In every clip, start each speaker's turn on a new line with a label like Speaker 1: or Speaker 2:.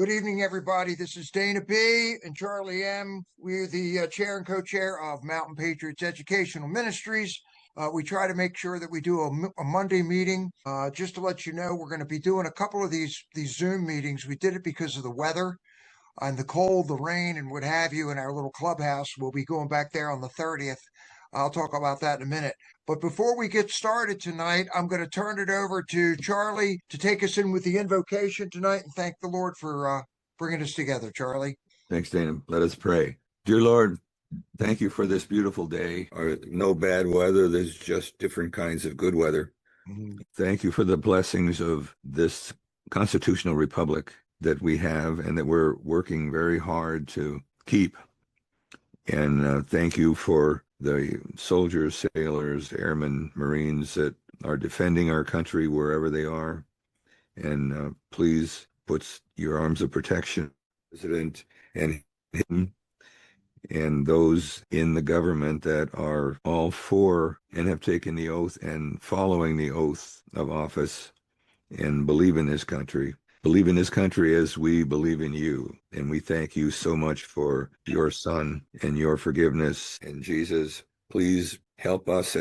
Speaker 1: Good evening, everybody. This is Dana B. and Charlie M. We're the chair and co-chair of Mountain Patriots Educational Ministries. We try to make sure that we do a Monday meeting. Just to let you know, we're going to be doing a couple of these Zoom meetings. We did it because of the weather and the cold, the rain, and what have you in our little clubhouse. We'll be going back there on the 30th. I'll talk about that in a minute. But before we get started tonight, I'm going to turn it over to Charlie to take us in with the invocation tonight and thank the Lord for bringing us together. Charlie.
Speaker 2: Thanks, Dana. Let us pray. Dear Lord, thank you for this beautiful day. No bad weather. There's just different kinds of good weather. Mm-hmm. Thank you for the blessings of this constitutional republic that we have and that we're working very hard to keep. And thank you for the soldiers, sailors, airmen, Marines that are defending our country wherever they are. And please put your arms of protection, President and him, and those in the government that are all for and have taken the oath and following the oath of office and believe in this country. Believe in this country as we believe in you. And we thank you so much for your son and your forgiveness. And Jesus, please help us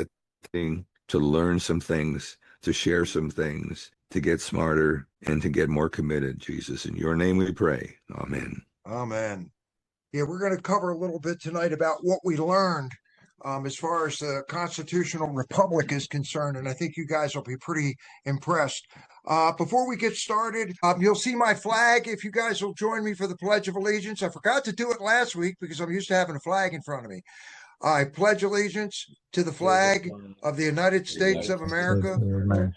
Speaker 2: to learn some things, to share some things, to get smarter and to get more committed. Jesus, in your name we pray. Amen.
Speaker 1: Amen. Yeah, we're going to cover a little bit tonight about what we learned as far as the constitutional republic is concerned, and I think you guys will be pretty impressed. Before we get started, you'll see my flag if you guys will join me for the Pledge of Allegiance. I forgot to do it last week because I'm used to having a flag in front of me. I pledge allegiance to the flag of the United States of America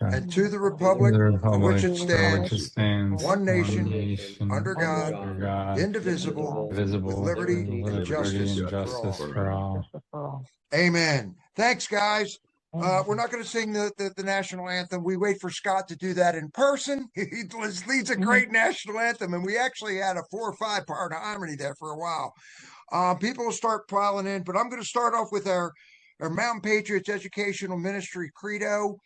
Speaker 1: and to the republic for which it stands, one nation, under God, indivisible, with liberty and justice for all. Amen. Thanks, guys. We're not going to sing the national anthem. We wait for Scott to do that in person. He leads a great national anthem, and we actually had a 4 or 5 part harmony there for a while. People will start piling in, but I'm going to start off with our Mountain Patriots Educational Ministry credo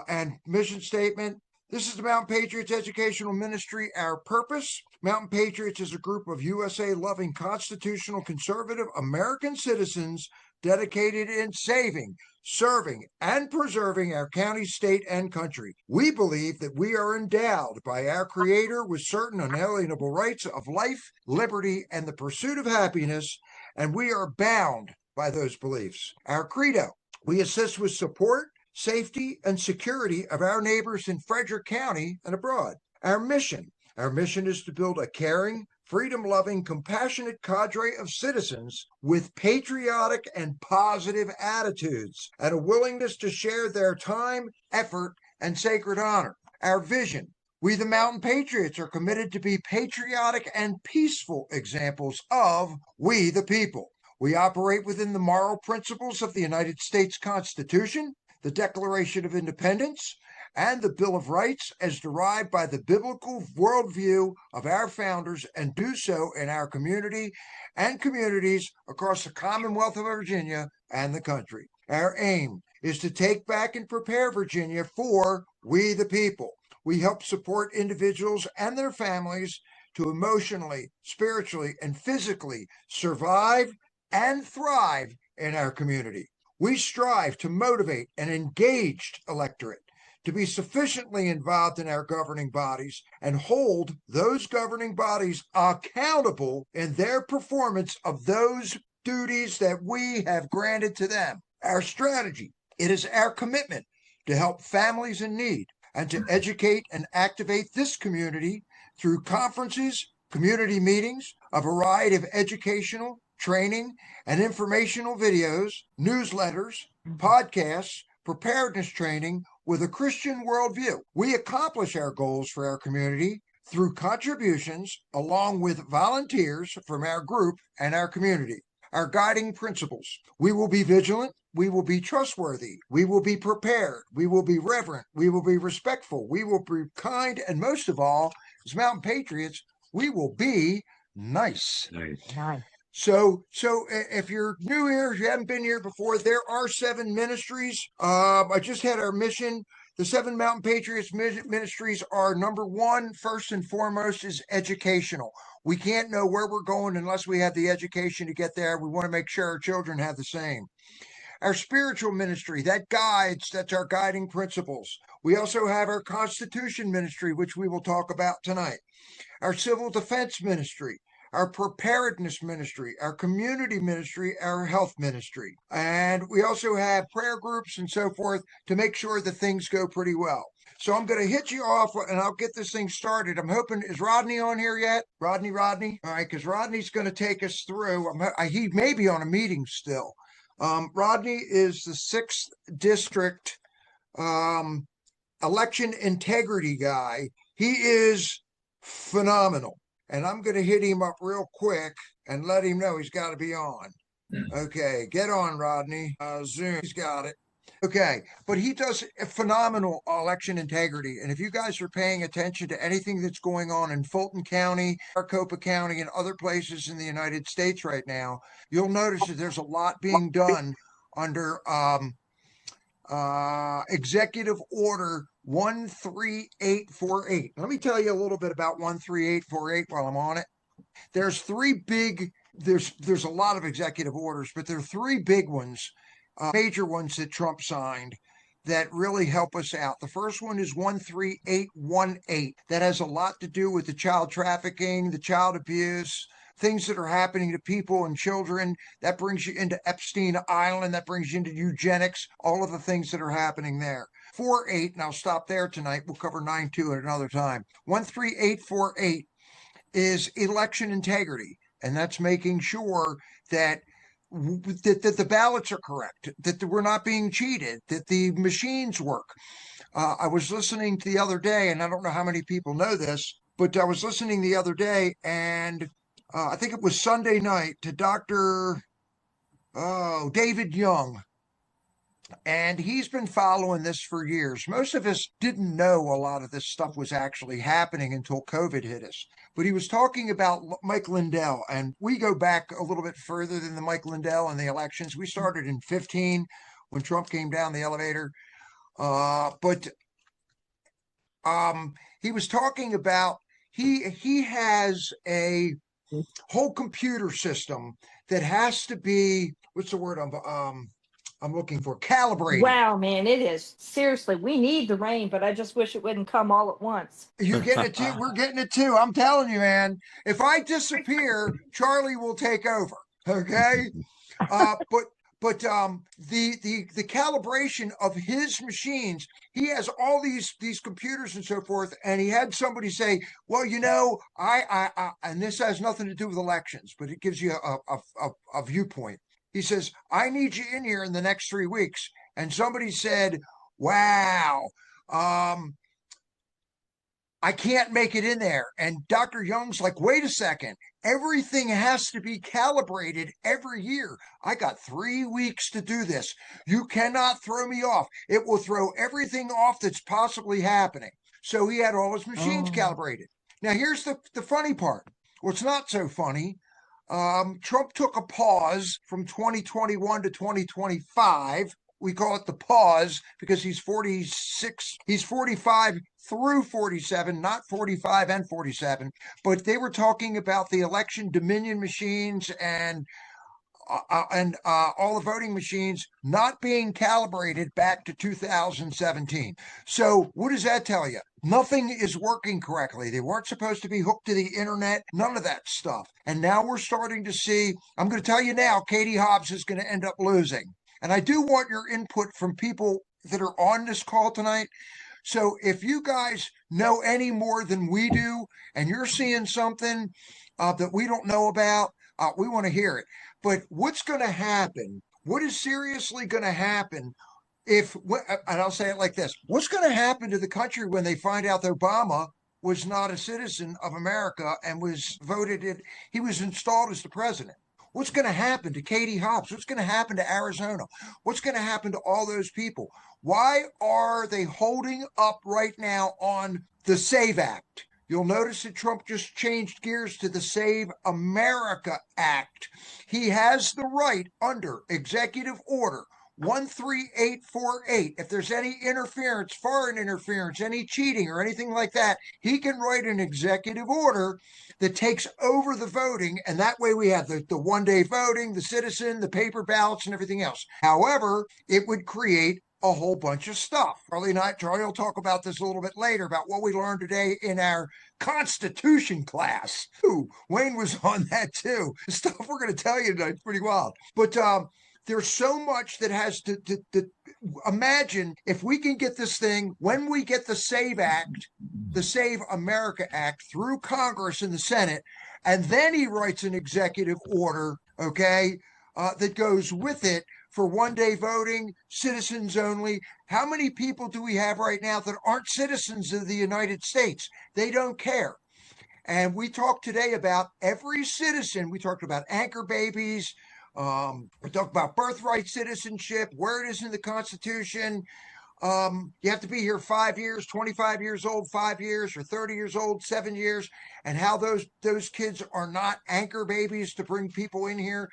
Speaker 1: and mission statement. This is the Mountain Patriots Educational Ministry, our purpose. Mountain Patriots is a group of USA-loving, constitutional, conservative American citizens dedicated in saving, serving, and preserving our county, state, and country. We believe that we are endowed by our Creator with certain unalienable rights of life, liberty, and the pursuit of happiness, and we are bound by those beliefs. Our credo: we assist with support, safety, and security of our neighbors in Frederick County and abroad. Our mission is to build a caring, freedom-loving, compassionate cadre of citizens with patriotic and positive attitudes and a willingness to share their time, effort, and sacred honor. Our vision: we, the Mountain Patriots, are committed to be patriotic and peaceful examples of we the people. We operate within the moral principles of the United States Constitution, the Declaration of Independence, and the Bill of Rights as derived by the biblical worldview of our founders, and do so in our community and communities across the Commonwealth of Virginia and the country. Our aim is to take back and prepare Virginia for we the people. We help support individuals and their families to emotionally, spiritually, and physically survive and thrive in our community. We strive to motivate an engaged electorate to be sufficiently involved in our governing bodies and hold those governing bodies accountable in their performance of those duties that we have granted to them. Our strategy: it is our commitment to help families in need and to educate and activate this community through conferences, community meetings, a variety of educational, training, and informational videos, newsletters, podcasts, preparedness training with a Christian worldview. We accomplish our goals for our community through contributions along with volunteers from our group and our community. Our guiding principles: we will be vigilant, we will be trustworthy, we will be prepared, we will be reverent, we will be respectful, we will be kind, and most of all, as Mountain Patriots, we will be nice. Nice. So if you're new here, if you haven't been here before, there are 7 ministries. I just had our mission The Seven Mountain Patriots ministries are number one, first and foremost, is educational. We can't know where we're going unless we have the education to get there. We want to make sure our children have the same. Our spiritual ministry, that's our guiding principles. We also have our Constitution ministry, which we will talk about tonight. Our civil defense ministry, our preparedness ministry, our community ministry, our health ministry. And we also have prayer groups and so forth to make sure that things go pretty well. So I'm going to hit you off and I'll get this thing started. I'm hoping, is Rodney on here yet? Rodney? All right, because Rodney's going to take us through. He may be on a meeting still. Rodney is the 6th district election integrity guy. He is phenomenal. And I'm going to hit him up real quick and let him know he's got to be on. Okay, get on, Rodney. Zoom, he's got it. Okay, but he does a phenomenal election integrity. And if you guys are paying attention to anything that's going on in Fulton County, Maricopa County, and other places in the United States right now, you'll notice that there's a lot being done under Executive Order 13848. Let me tell you a little bit about 13848 while I'm on it. There's there's a lot of executive orders, but there are three big ones, major ones that Trump signed that really help us out. The first one is 13818. That has a lot to do with the child trafficking, the child abuse, things that are happening to people and children. That brings you into Epstein Island. That brings you into eugenics, all of the things that are happening there. 48, and I'll stop there tonight. We'll cover 9-2 at another time. 13848 is election integrity, and that's making sure that the ballots are correct, that we're not being cheated, that the machines work. I was listening to the other day, and I don't know how many people know this, but I was listening the other day, and I think it was Sunday night, to Dr. David Young. And he's been following this for years. Most of us didn't know a lot of this stuff was actually happening until COVID hit us. But he was talking about Mike Lindell, and we go back a little bit further than the Mike Lindell and the elections. We started in 2015 when Trump came down the elevator. But he was talking about he has a whole computer system that has to be, what's the word I'm looking for? Calibrated.
Speaker 3: Wow, man, it is. Seriously, we need the rain, but I just wish it wouldn't come all at once.
Speaker 1: You're getting it too. We're getting it too. I'm telling you, man. If I disappear, Charlie will take over. Okay. But the calibration of his machines, he has all these computers and so forth, and he had somebody say, well, you know, I and this has nothing to do with elections, but it gives you a viewpoint. He says, I need you in here in the next 3 weeks. And somebody said, wow, I can't make it in there. And Dr. Young's like, wait a second. Everything has to be calibrated every year. I got 3 weeks to do this. You cannot throw me off. It will throw everything off that's possibly happening. So he had all his machines calibrated. Now, here's the funny part. Well, it's not so funny. Trump took a pause from 2021 to 2025. We call it the pause because he's 46. He's 45 through 47, not 45 and 47. But they were talking about the election dominion machines and all the voting machines not being calibrated back to 2017. So what does that tell you? Nothing is working correctly. They weren't supposed to be hooked to the internet, none of that stuff. And now we're starting to see, I'm going to tell you now, Katie Hobbs is going to end up losing. And I do want your input from people that are on this call tonight. So if you guys know any more than we do, and you're seeing something that we don't know about, we want to hear it. But what's going to happen? What is seriously going to happen if, and I'll say it like this, what's going to happen to the country when they find out that Obama was not a citizen of America and was voted in, he was installed as the president? What's going to happen to Katie Hobbs? What's going to happen to Arizona? What's going to happen to all those people? Why are they holding up right now on the SAVE Act? You'll notice that Trump just changed gears to the Save America Act. He has the right under Executive Order 13848. If there's any interference, foreign interference, any cheating or anything like that, he can write an executive order that takes over the voting. And that way we have the one-day voting, the citizen, the paper ballots, and everything else. However, it would create a whole bunch of stuff. Charlie will talk about this a little bit later about what we learned today in our Constitution class. Ooh, Wayne was on that too. The stuff we're going to tell you tonight is pretty wild. But there's so much that has to imagine if we can get this thing, when we get the SAVE Act, the Save America Act through Congress and the Senate, and then he writes an executive order, okay, that goes with it for one-day voting, citizens only. How many people do we have right now that aren't citizens of the United States? They don't care. And we talked today about every citizen. We talked about anchor babies. We talked about birthright citizenship, where it is in the Constitution. You have to be here 5 years, 25 years old, 5 years, or 30 years old, 7 years, and how those kids are not anchor babies to bring people in here.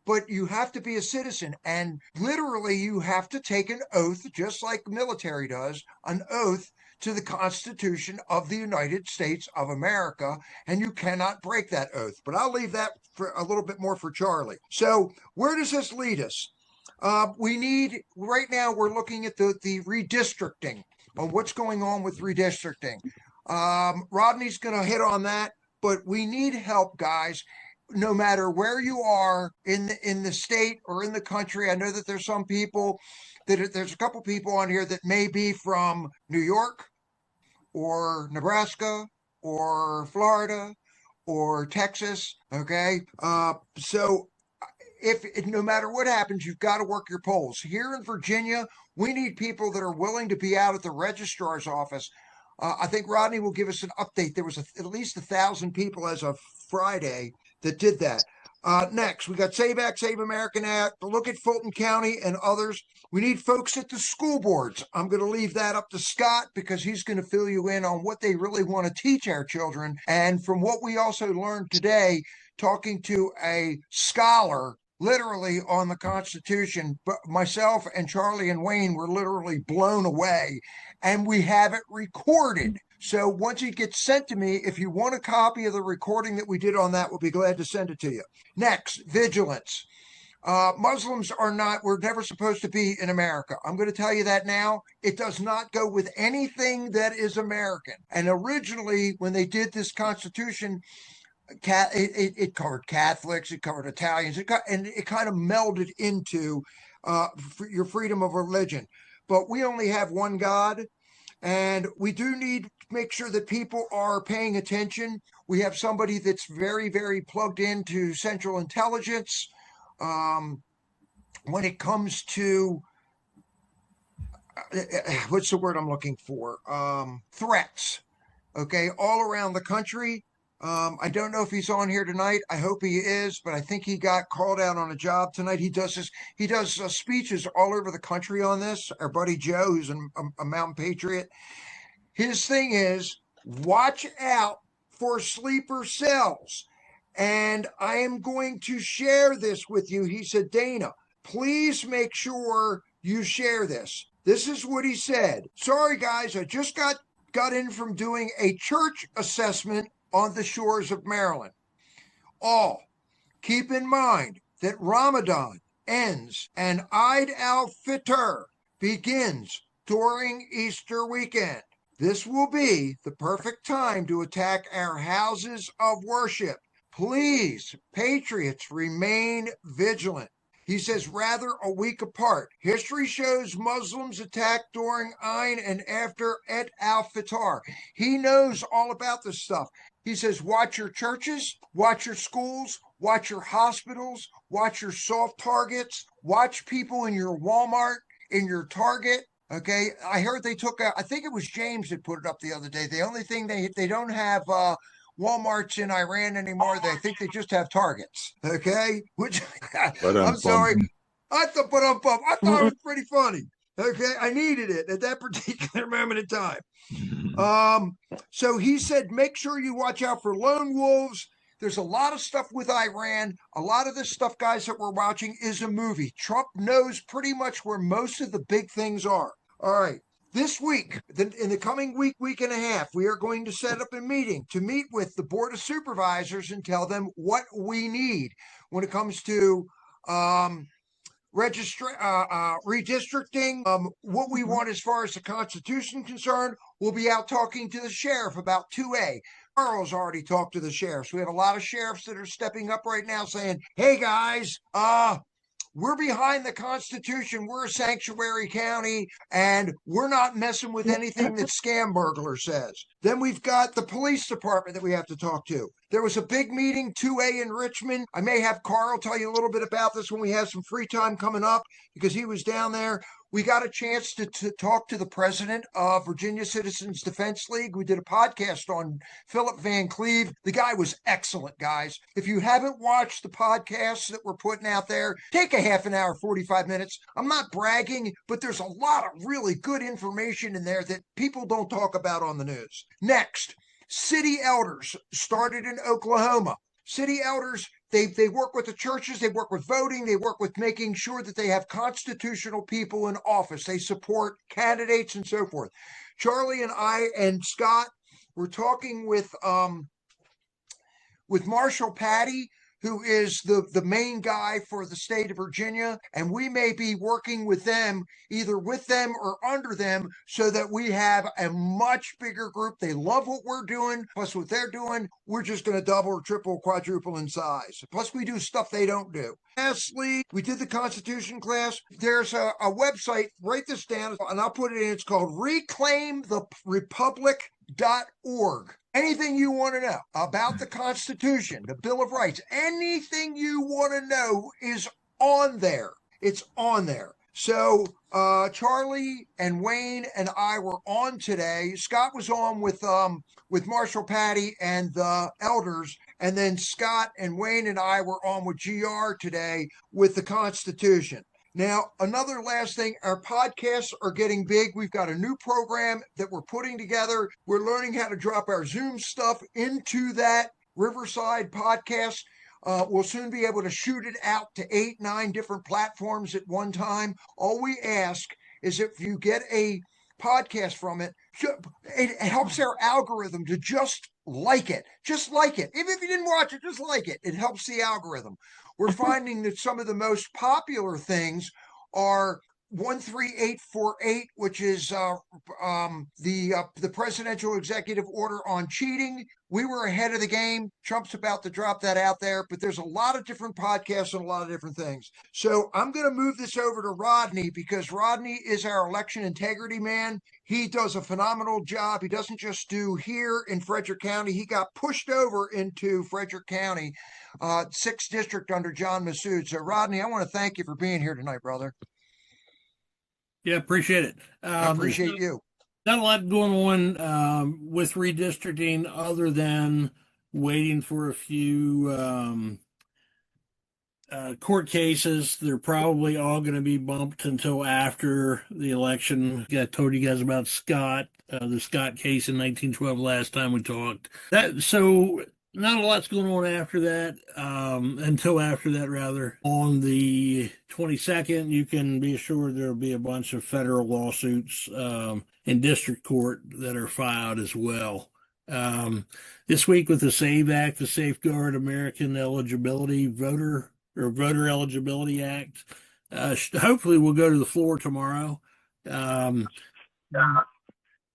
Speaker 1: But you have to be a citizen, and literally you have to take an oath, just like the military does, an oath to the Constitution of the United States of America, and you cannot break that oath. But I'll leave that for a little bit more for Charlie. So where does this lead us? We need, right now we're looking at the redistricting, on what's going on with redistricting. Rodney's going to hit on that, but we need help, guys. No matter where you are in the state or in the country. I know that there's some people there's a couple people on here that may be from New York or Nebraska or Florida or Texas. Okay. So if no matter what happens, you've got to work your polls. Here in Virginia, we need people that are willing to be out at the registrar's office. I think Rodney will give us an update. There was at least 1,000 people as of Friday that did that. Next, we got Save Act, Save American Act. Look at Fulton County and others. We need folks at the school boards. I'm going to leave that up to Scott because he's going to fill you in on what they really want to teach our children. And from what we also learned today, talking to a scholar literally on the Constitution, but myself and Charlie and Wayne were literally blown away, and we have it recorded. So once it gets sent to me, if you want a copy of the recording that we did on that, we'll be glad to send it to you. Next, vigilance. Muslims were never supposed to be in America. I'm going to tell you that now. It does not go with anything that is American. And originally, when they did this Constitution, it covered Catholics, it covered Italians, and it kind of melded into your freedom of religion. But we only have one God. And we do need to make sure that people are paying attention. We have somebody that's very, very plugged into Central Intelligence when it comes to, what's the word I'm looking for? Threats, okay, all around the country. I don't know if he's on here tonight. I hope he is, but I think he got called out on a job tonight. He does speeches all over the country on this. Our buddy Joe, who's a mountain patriot. His thing is, watch out for sleeper cells. And I am going to share this with you. He said, Dana, please make sure you share this. This is what he said. Sorry, guys, I just got in from doing a church assessment on the shores of Maryland. All, keep in mind that Ramadan ends and Eid al-Fitr begins during Easter weekend. This will be the perfect time to attack our houses of worship. Please, patriots, remain vigilant. He says, rather a week apart. History shows Muslims attacked during Eid and after Eid al-Fitr. He knows all about this stuff. He says, watch your churches, watch your schools, watch your hospitals, watch your soft targets, watch people in your Walmart, in your Target. Okay, I heard they took out, I think it was James that put it up the other day. The only thing they don't have Walmarts in Iran anymore. They think they just have Targets. Okay, which I'm sorry. I thought it was pretty funny. Okay, I needed it at that particular moment in time. So he said, make sure you watch out for lone wolves. There's a lot of stuff with Iran. A lot of this stuff, guys, that we're watching is a movie. Trump knows pretty much where most of the big things are. All right. This week, in the coming week and a half, we are going to set up a meeting to meet with the Board of Supervisors and tell them what we need when it comes to redistricting, what we want as far as the Constitution concerned. We'll be out talking to the sheriff about 2A. Carl's already talked to the sheriffs. We have a lot of sheriffs that are stepping up right now saying, hey guys, we're behind the Constitution. We're a sanctuary county, and we're not messing with anything that Scam Burglar says. Then we've got the police department that we have to talk to. There was a big meeting, 2A in Richmond. I may have Carl tell you a little bit about this when we have some free time coming up, because he was down there. We got a chance to talk to the president of Virginia Citizens Defense League. We did a podcast on Philip Van Cleve. The guy was excellent, guys. If you haven't watched the podcasts that we're putting out there, take a half an hour, 45 minutes. I'm not bragging, but there's a lot of really good information in there that people don't talk about on the news. Next, city elders started in Oklahoma. City elders, they work with the churches, they work with voting, they work with making sure that they have constitutional people in office. They support candidates and so forth. Charlie and I and Scott were talking with Marshall Patty, who is the main guy for the state of Virginia, and we may be working with them, either with them or under them, so that we have a much bigger group. They love what we're doing, plus what they're doing. We're just going to double or triple, quadruple in size. Plus, we do stuff they don't do. Lastly, we did the Constitution class. There's a website, write this down, and I'll put it in. It's called reclaimtherepublic.org. Anything you want to know about the Constitution, the Bill of Rights, anything you want to know is on there. It's on there. So Charlie and Wayne and I were on today. Scott was on with Marshall Patty and the elders, and then Scott and Wayne and I were on with GR today with the Constitution. Now, another last thing, our podcasts are getting big. We've got a new program that we're putting together. We're learning how to drop our Zoom stuff into that Riverside podcast. We'll soon be able to shoot it out to 8, 9 different platforms at one time. All we ask is if you get a podcast from it, it helps our algorithm to just like it. Just like it. Even if you didn't watch it, just like it. It helps the algorithm. We're finding that some of the most popular things are 13848, which is the presidential executive order on cheating. We were ahead of the game. Trump's about to drop that out there, but there's a lot of different podcasts and a lot of different things. So I'm going to move this over to Rodney, because Rodney is our election integrity man. He does a phenomenal job. He doesn't just do here in Frederick County. He got pushed over into Frederick County, 6th District under John Massoud. So Rodney, I want to thank you for being here tonight, brother.
Speaker 4: Yeah, appreciate it.
Speaker 1: I appreciate you.
Speaker 4: Not a lot going on with redistricting other than waiting for a few court cases. They're probably all going to be bumped until after the election. I told you guys about Scott, the Scott case in 1912 last time we talked. So not a lot's going on after that, until after that, rather. On the 22nd, you can be assured there'll be a bunch of federal lawsuits in district court that are filed as well. This week with the SAVE Act, the Safeguard American Eligibility Voter Eligibility Act, hopefully we'll go to the floor tomorrow.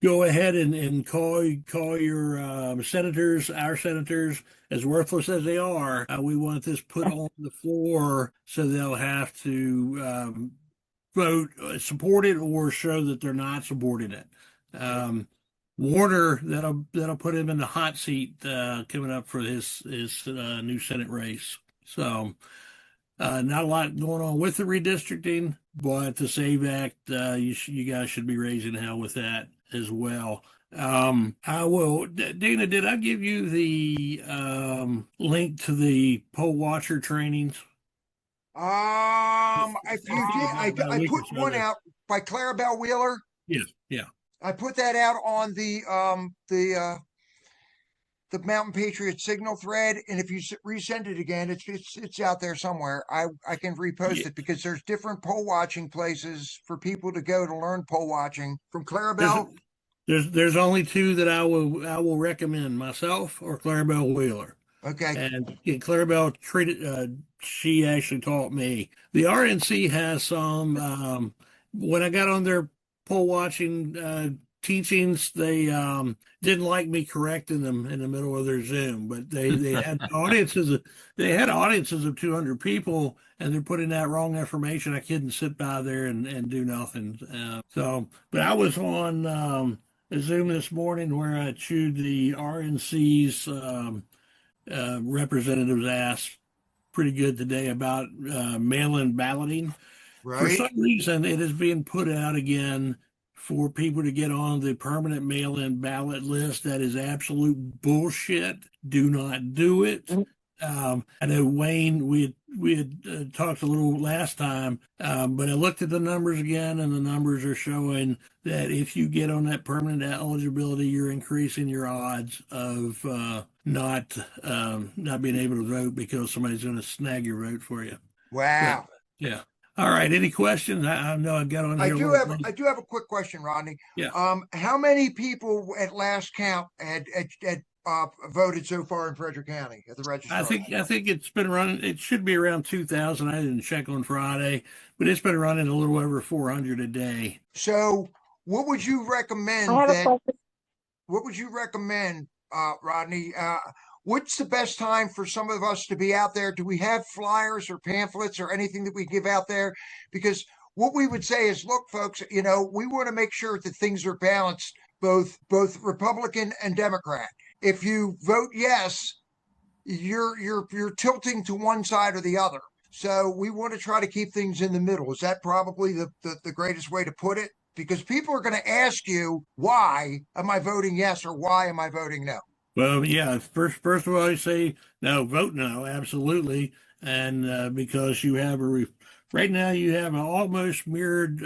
Speaker 4: Go ahead and call your senators, our senators, as worthless as they are. We want this put on the floor so they'll have to vote, support it, or show that they're not supporting it. Warner, that'll put him in the hot seat coming up for his new Senate race. So not a lot going on with the redistricting, but the SAVE Act, you guys should be raising hell with that as well. I will. Dana, did I give you the link to the poll watcher trainings?
Speaker 1: If you did, I put one out by Clarabelle Wheeler.
Speaker 4: Yeah.
Speaker 1: I put that out on the the Mountain Patriot signal thread, and if you resend it again, it's out there somewhere. I can repost it because there's different poll watching places for people to go to learn poll watching. From Clarabelle,
Speaker 4: there's only two that I will recommend, myself or Clarabelle Wheeler.
Speaker 1: Okay.
Speaker 4: And Clarabelle she actually taught me. The RNC has some, when I got on their poll watching teachings, they didn't like me correcting them in the middle of their Zoom, but they had audiences of 200 people, and they're putting out wrong information. I couldn't sit by there and do nothing. But I was on a Zoom this morning where I chewed the RNC's representatives asked pretty good today about mail-in balloting.
Speaker 1: Right.
Speaker 4: For some reason, it is being put out again for people to get on the permanent mail-in ballot list. That is absolute bullshit. Do not do it. I know Wayne, we had talked a little last time, but I looked at the numbers again, and the numbers are showing that if you get on that permanent eligibility, you're increasing your odds of not being able to vote because somebody's going to snag your vote for you.
Speaker 1: Wow.
Speaker 4: Yeah. All right. Any questions? I know I got on here.
Speaker 1: I do have a quick question, Rodney.
Speaker 4: Yeah.
Speaker 1: How many people at last count had voted so far in Frederick County at the registrar?
Speaker 4: I think it's been running. It should be around 2,000. I didn't check on Friday, but it's been running a little over 400 a day.
Speaker 1: So, what would you recommend? What would you recommend, Rodney? What's the best time for some of us to be out there? Do we have flyers or pamphlets or anything that we give out there? Because what we would say is, look, folks, we want to make sure that things are balanced, both Republican and Democrat. If you vote yes, you're tilting to one side or the other. So we want to try to keep things in the middle. Is that probably the greatest way to put it? Because people are going to ask you, why am I voting yes or why am I voting no?
Speaker 4: Well, yeah. First of all, I say no, vote no, absolutely, and because you have right now you have an almost mirrored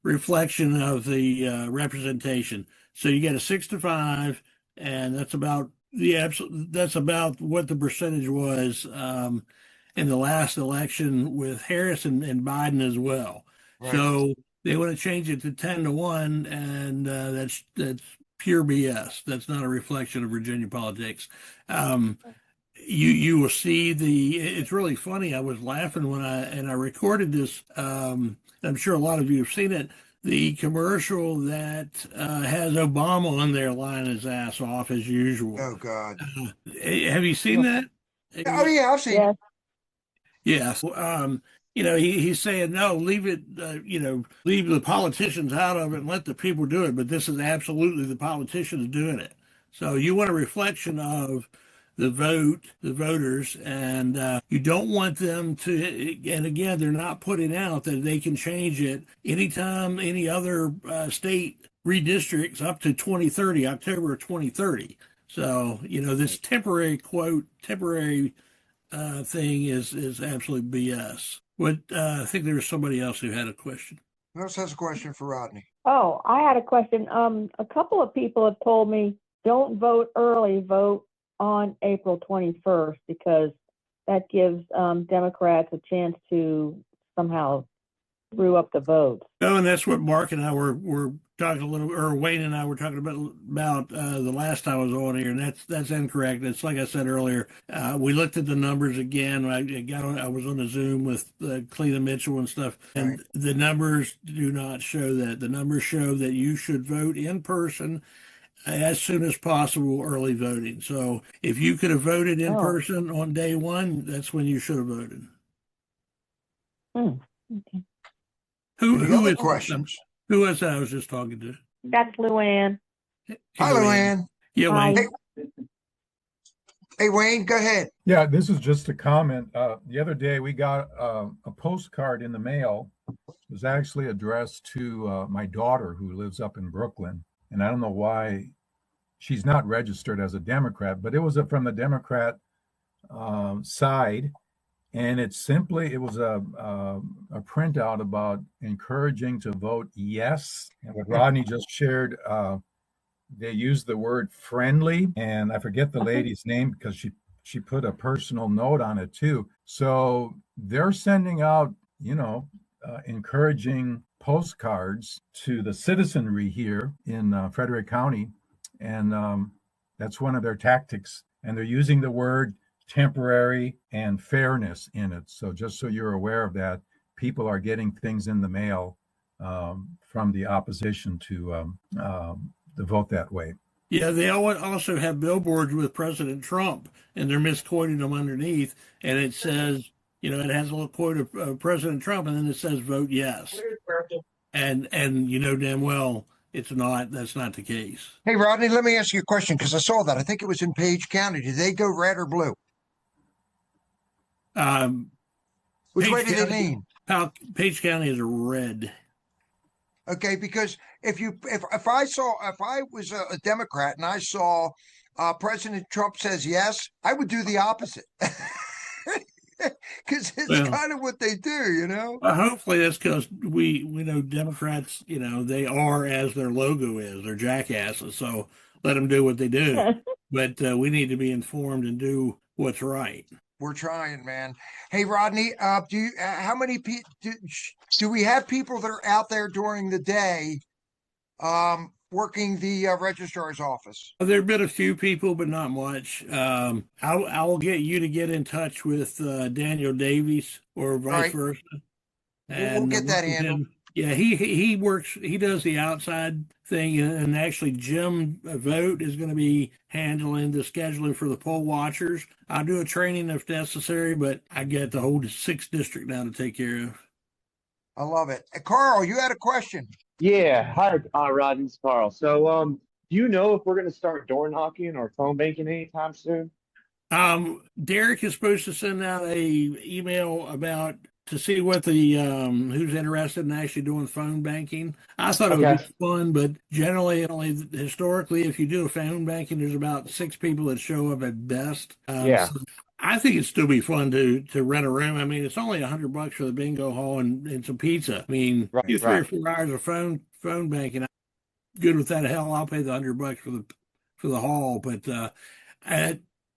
Speaker 4: reflection of the representation. So you get a 6-5, and that's about that's about what the percentage was in the last election with Harris and Biden as well. Right. So they want to change it to 10-1, and that's pure BS. That's not a reflection of Virginia politics. You will see it's really funny. I was laughing when I recorded this. I'm sure a lot of you have seen it. The commercial that has Obama on there lying his ass off as usual.
Speaker 1: Oh God.
Speaker 4: Have you seen that?
Speaker 1: Oh yeah, I've seen it.
Speaker 4: Yes. He's saying, no, leave it, leave the politicians out of it and let the people do it. But this is absolutely the politicians doing it. So you want a reflection of the voters, and you don't want them to, and again, they're not putting out that they can change it anytime any other state redistricts up to 2030, October 2030. So, this temporary thing is absolute BS. I think there was somebody else who had a question.
Speaker 1: Who else has a question for Rodney?
Speaker 5: Oh, I had a question. A couple of people have told me don't vote early, vote on April 21st, because that gives Democrats a chance to somehow screw up the votes.
Speaker 4: Oh, and that's what Mark and I were talking a little, or Wayne and I were talking about the last time I was on here, and that's incorrect. It's like I said earlier. We looked at the numbers again. I was on a Zoom with Cleta Mitchell and stuff, and the numbers do not show that. The numbers show that you should vote in person as soon as possible, early voting. So if you could have voted in person on day one, that's when you should have voted.
Speaker 5: Okay.
Speaker 1: Who is questions?
Speaker 4: Who was that I was just talking to?
Speaker 5: That's Luann.
Speaker 1: Hi, Luann.
Speaker 4: Yeah, Wayne.
Speaker 1: Hey, Wayne, go ahead.
Speaker 6: Yeah, this is just a comment. The other day we got a postcard in the mail. It was actually addressed to my daughter who lives up in Brooklyn. And I don't know why she's not registered as a Democrat, but it was from the Democrat side. And it was a printout about encouraging to vote yes. And what Rodney just shared, they use the word friendly, and I forget the lady's name because she put a personal note on it too. So they're sending out, encouraging postcards to the citizenry here in Frederick County, and that's one of their tactics. And they're using the word temporary and fairness in it. So just so you're aware of that, people are getting things in the mail from the opposition to the vote that way.
Speaker 4: Yeah, they also have billboards with President Trump, and they're misquoting them underneath, and it says, it has a little quote of President Trump, and then it says "vote yes," and you know damn well it's not. That's not the case.
Speaker 1: Hey, Rodney, let me ask you a question because I saw that. I think it was in Page County. Did they go red or blue? Which way do they lean?
Speaker 4: Page County is red.
Speaker 1: Okay, because if I was a Democrat and I saw President Trump says yes, I would do the opposite. Because it's kind of what they do,
Speaker 4: Well, hopefully that's because we know Democrats, they are as their logo is. They're jackasses, so let them do what they do. But we need to be informed and do what's right.
Speaker 1: We're trying, man. Hey, Rodney, how many people do we have people that are out there during the day working the registrar's office?
Speaker 4: There have been a few people, but not much. I'll get you to get in touch with Daniel Davies or vice versa.
Speaker 1: And we'll get that handled.
Speaker 4: Yeah, he works. He does the outside thing, and actually Jim Vogt is going to be handling the scheduling for the poll watchers. I'll do a training if necessary, but I get the whole 6th district now to take care of.
Speaker 1: I love it. Carl, you had a question.
Speaker 7: Yeah, hi, Rod, it's Carl. So, do you know if we're going to start door knocking or phone banking anytime soon?
Speaker 4: Derek is supposed to send out a email to see what the who's interested in actually doing phone banking. I thought it would be fun, but generally, historically, if you do a phone banking, there's about 6 people that show up at best. So I think it'd still be fun to rent a room. I mean, it's only $100 for the bingo hall and some pizza. I mean, 3 or 4 hours of phone banking. I'm good with that. Hell, I'll pay the $100 for the hall, but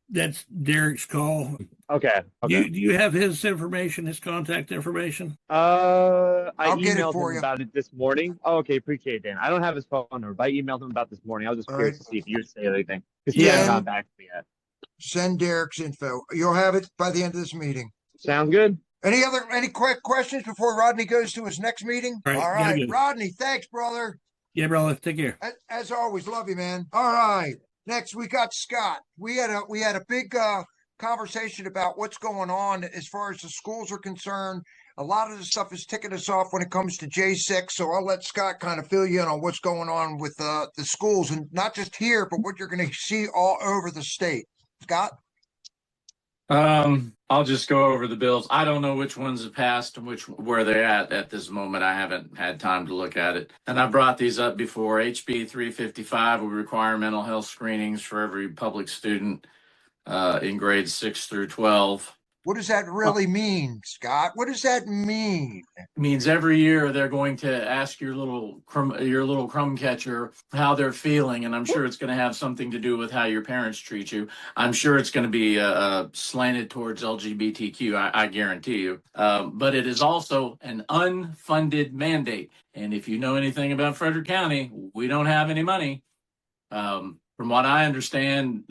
Speaker 4: that's Derek's call.
Speaker 7: Okay.
Speaker 4: Do you have his information, his contact information?
Speaker 7: I emailed him about it this morning. Oh, okay, appreciate it, Dan. I don't have his phone number, but I emailed him about this morning. I was just curious to see if you would say anything because he hasn't gotten back to me yet.
Speaker 1: Send Derek's info. You'll have it by the end of this meeting.
Speaker 7: Sounds good.
Speaker 1: Any quick questions before Rodney goes to his next meeting? All right. Rodney, thanks, brother.
Speaker 4: Yeah, brother. Take care.
Speaker 1: As always, love you, man. All right. Next, we got Scott. We had a big conversation about what's going on as far as the schools are concerned. A lot of the stuff is ticking us off when it comes to J6. So I'll let Scott kind of fill you in on what's going on with the schools, and not just here, but what you're going to see all over the state. Scott?
Speaker 8: I'll just go over the bills. I don't know which ones have passed and where they're at this moment. I haven't had time to look at it. And I brought these up before. HB 355 will require mental health screenings for every public student in grades 6 through 12.
Speaker 1: What does that really mean, Scott? What does that mean?
Speaker 8: It means every year they're going to ask your little crumb catcher how they're feeling, and I'm sure it's going to have something to do with how your parents treat you. I'm sure it's going to be slanted towards LGBTQ, I guarantee you. But it is also an unfunded mandate, and if you know anything about Frederick County, we don't have any money. From what I understand,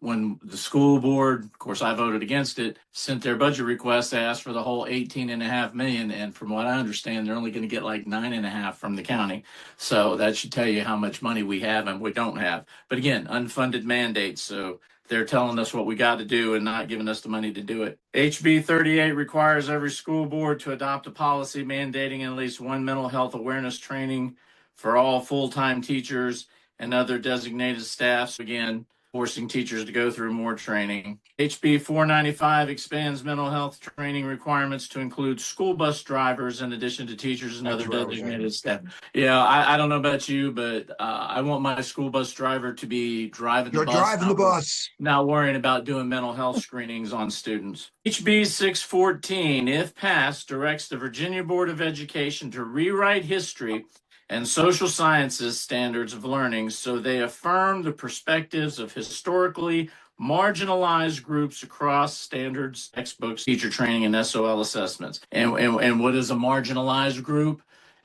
Speaker 8: when the school board, of course I voted against it, sent their budget request, they asked for the whole $18.5 million. And from what I understand, they're only going to get like $9.5 million from the county. So that should tell you how much money we have and we don't have. But again, unfunded mandates. So they're telling us what we got to do and not giving us the money to do it. HB 38 requires every school board to adopt a policy mandating at least one mental health awareness training for all full-time teachers and other designated staffs, again, forcing teachers to go through more training. HB 495 expands mental health training requirements to include school bus drivers in addition to teachers and other designated staff. Yeah, I don't know about you, but I want my school bus driver to be driving the bus. Not worrying about doing mental health screenings on students. HB 614, if passed, directs the Virginia Board of Education to rewrite history and social sciences standards of learning, so they affirm the perspectives of historically marginalized groups across standards, textbooks, teacher training, and SOL assessments. And what is a marginalized group?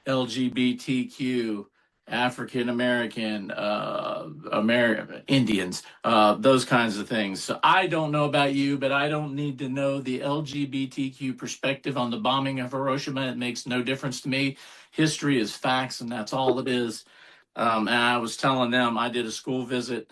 Speaker 8: LGBTQ, African American, Indians, those kinds of things. So I don't know about you, but I don't need to know the LGBTQ perspective on the bombing of Hiroshima. It makes no difference to me. History is facts, and that's all it is. And I was telling them, I did a school visit.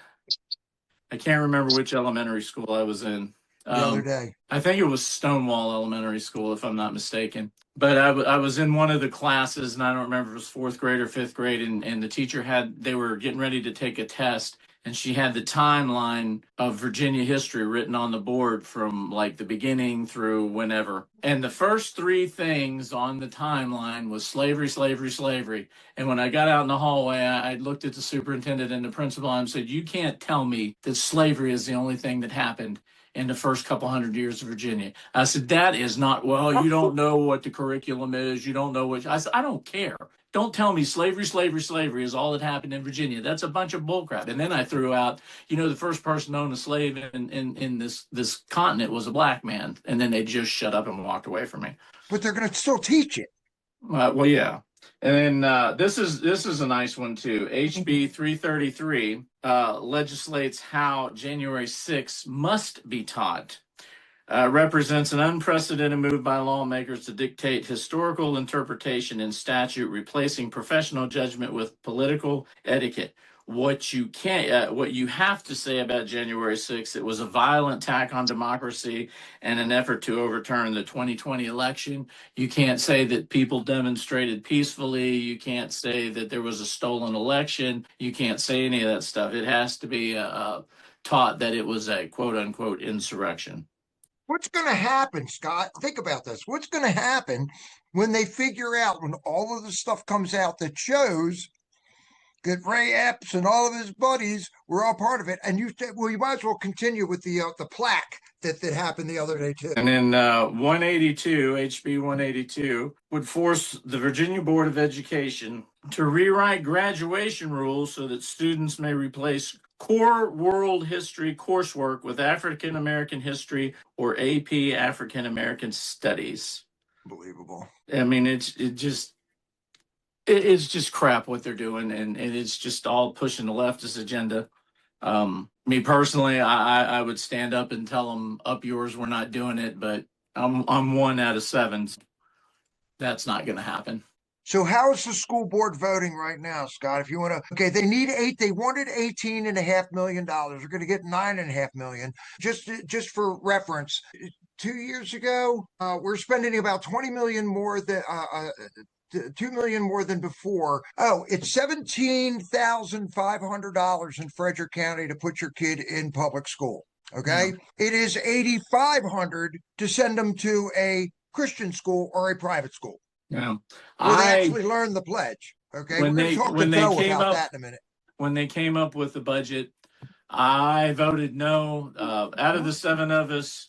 Speaker 8: I can't remember which elementary school I was in.
Speaker 1: The other day.
Speaker 8: I think it was Stonewall Elementary School, if I'm not mistaken. But I was in one of the classes, and I don't remember if it was fourth grade or fifth grade, and the teacher they were getting ready to take a test, and she had the timeline of Virginia history written on the board from like the beginning through whenever. And the first three things on the timeline was slavery, slavery, slavery. And when I got out in the hallway, I looked at the superintendent and the principal and said, "You can't tell me that slavery is the only thing that happened in the first couple hundred years of Virginia." I said, "That is not, well, you don't know what the curriculum is. You don't know what," I said, "I don't care. Don't tell me slavery, slavery, slavery is all that happened in Virginia. That's a bunch of bullcrap." And then I threw out, the first person to own a slave in this continent was a black man. And then they just shut up and walked away from me.
Speaker 1: But they're going to still teach it.
Speaker 8: Well, yeah. And then this is a nice one too. HB 333 legislates how January 6th must be taught. Represents an unprecedented move by lawmakers to dictate historical interpretation in statute, replacing professional judgment with political etiquette. What you have to say about January 6th, it was a violent attack on democracy and an effort to overturn the 2020 election. You can't say that people demonstrated peacefully. You can't say that there was a stolen election. You can't say any of that stuff. It has to be taught that it was a quote unquote insurrection.
Speaker 1: What's going to happen, Scott? Think about this. What's going to happen when they figure out, when all of the stuff comes out that shows that Ray Epps and all of his buddies were all part of it? And you might as well continue with the plaque that happened the other day too.
Speaker 8: And then 182, HB 182, would force the Virginia Board of Education to rewrite graduation rules so that students may replace core world history coursework with African American history or AP African American studies.
Speaker 1: Unbelievable.
Speaker 8: I mean, it's just crap what they're doing, and it's just all pushing the leftist agenda. Me personally, I would stand up and tell them, "Up yours, we're not doing it." But I'm 1 out of 7. So that's not going to happen.
Speaker 1: So how is the school board voting right now, Scott? If you want to, okay, they wanted $18.5 million. They're going to get $9.5 million. Just for reference, 2 years ago, we're spending about $20 million more than $2 million more than before. Oh, it's $17,500 in Frederick County to put your kid in public school. Okay, It is $8,500 to send them to a Christian school or a private school.
Speaker 8: Yeah,
Speaker 1: where they actually learned the pledge. Okay, we're going to talk to Joe about that in a minute.
Speaker 8: When they came up with the budget, I voted no. Out of the 7 of us,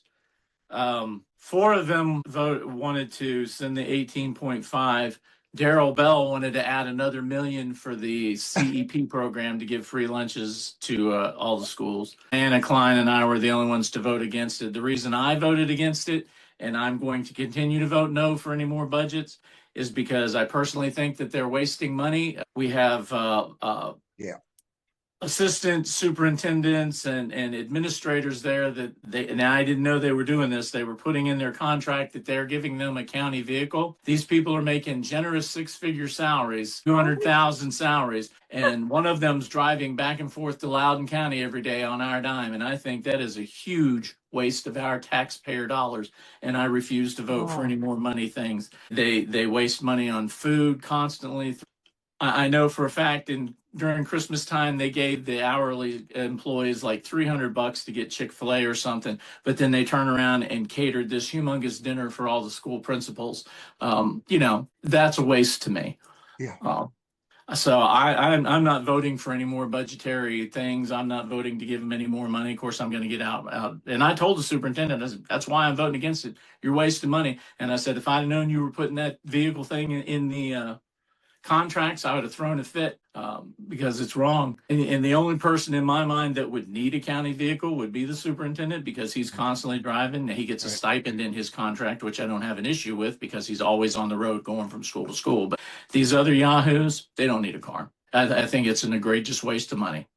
Speaker 8: 4 of them wanted to send the 18.5. Darrell Bell wanted to add another $1 million for the CEP program to give free lunches to all the schools. Anna Klein and I were the only ones to vote against it. The reason I voted against it, and I'm going to continue to vote no for any more budgets, is because I personally think that they're wasting money. We have assistant superintendents and administrators there and I didn't know they were doing this. They were putting in their contract that they're giving them a county vehicle. These people are making generous 6-figure salaries, 200,000 salaries. And one of them's driving back and forth to Loudoun County every day on our dime. And I think that is a huge waste of our taxpayer dollars. And I refuse to vote for any more money things. They waste money on food constantly. I know for a fact during Christmas time, they gave the hourly employees like $300 to get Chick-fil-A or something, but then they turn around and catered this humongous dinner for all the school principals. That's a waste to me.
Speaker 1: Yeah.
Speaker 8: So I'm not voting for any more budgetary things. I'm not voting to give them any more money. Of course, I'm going to get out. And I told the superintendent, that's why I'm voting against it. You're wasting money. And I said, if I'd known you were putting that vehicle thing in the contracts, I would have thrown a fit because it's wrong. And the only person in my mind that would need a county vehicle would be the superintendent, because he's constantly driving. He gets a stipend in his contract, which I don't have an issue with because he's always on the road going from school to school. But these other yahoos, they don't need a car. I think it's an egregious waste of money.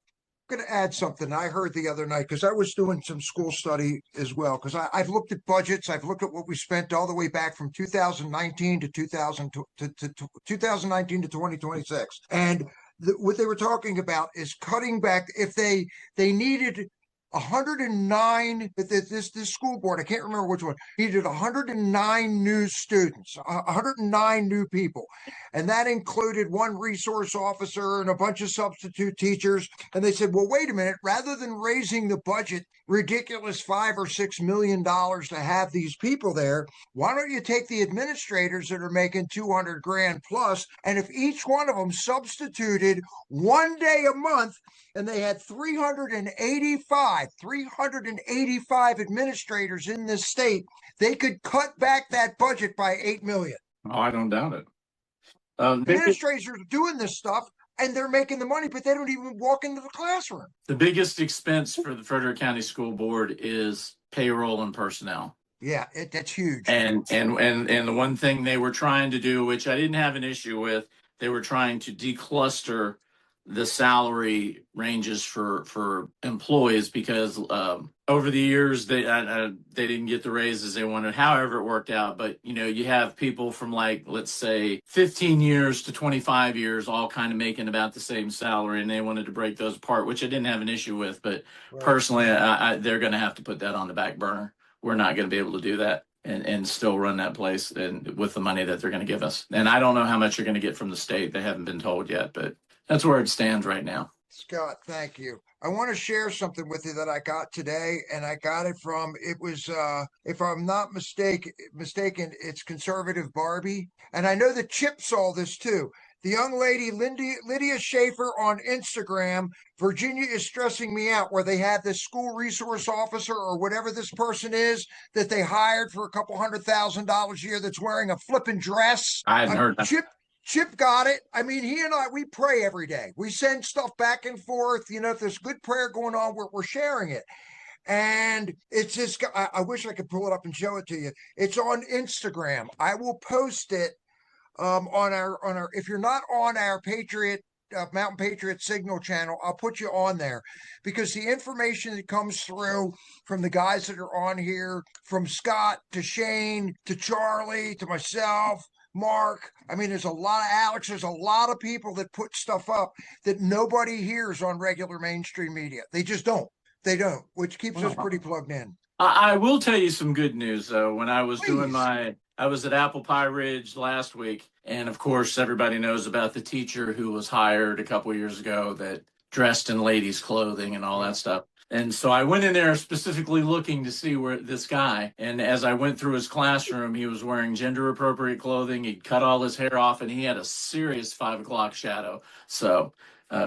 Speaker 1: I'm going to add something I heard the other night, because I was doing some school study as well, because I've looked at budgets. I've looked at what we spent all the way back from 2019 to 2019 to 2026. And what they were talking about is cutting back. If they needed 109, this school board, I can't remember which one, needed 109 new students, 109 new people. And that included one resource officer and a bunch of substitute teachers. And they said, well, wait a minute, rather than raising the budget ridiculous $5 or $6 million to have these people there, why don't you take the administrators that are making 200 grand plus, and if each one of them substituted one day a month, and they had 385 administrators in this state, they could cut back that budget by $8 million.
Speaker 8: Oh, I don't doubt it.
Speaker 1: Administrators are doing this stuff, and they're making the money, but they don't even walk into the classroom.
Speaker 8: The biggest expense for the Frederick County School Board is payroll and personnel.
Speaker 1: Yeah, that's huge.
Speaker 8: And the one thing they were trying to do, which I didn't have an issue with, they were trying to decluster the salary ranges for employees, because over the years they didn't get the raises they wanted, however it worked out. But you have people from, like, let's say 15 years to 25 years all kind of making about the same salary, and they wanted to break those apart, which I didn't have an issue with. But personally, they're going to have to put that on the back burner. We're not going to be able to do that and still run that place and with the money that they're going to give us. And I don't know how much you're going to get from the state. They haven't been told yet, but that's where it stands right now.
Speaker 1: Scott, thank you. I want to share something with you that I got today, and I got it from, if I'm not mistaken, it's Conservative Barbie. And I know that Chip saw this too. The young lady, Lydia Schaefer on Instagram, Virginia is stressing me out, where they have this school resource officer or whatever this person is that they hired for a couple $100,000 a year that's wearing a flippin' dress.
Speaker 8: I hadn't heard that.
Speaker 1: Chip got it. I mean, he and I, we pray every day. We send stuff back and forth. If there's good prayer going on, we're sharing it. And it's just, I wish I could pull it up and show it to you. It's on Instagram. I will post it on our, if you're not on our Patriot, Mountain Patriot Signal channel, I'll put you on there, because the information that comes through from the guys that are on here, from Scott to Shane to Charlie to myself, Mark, I mean, there's a lot of Alex, there's a lot of people that put stuff up that nobody hears on regular mainstream media. They just don't. They don't, which keeps us pretty plugged in.
Speaker 8: I will tell you some good news, though. When I was I was at Apple Pie Ridge last week, and of course, everybody knows about the teacher who was hired a couple years ago that dressed in ladies' clothing and all that stuff. And so I went in there specifically looking to see where this guy, and as I went through his classroom, he was wearing gender appropriate clothing. He'd cut all his hair off, and he had a serious 5 o'clock shadow. So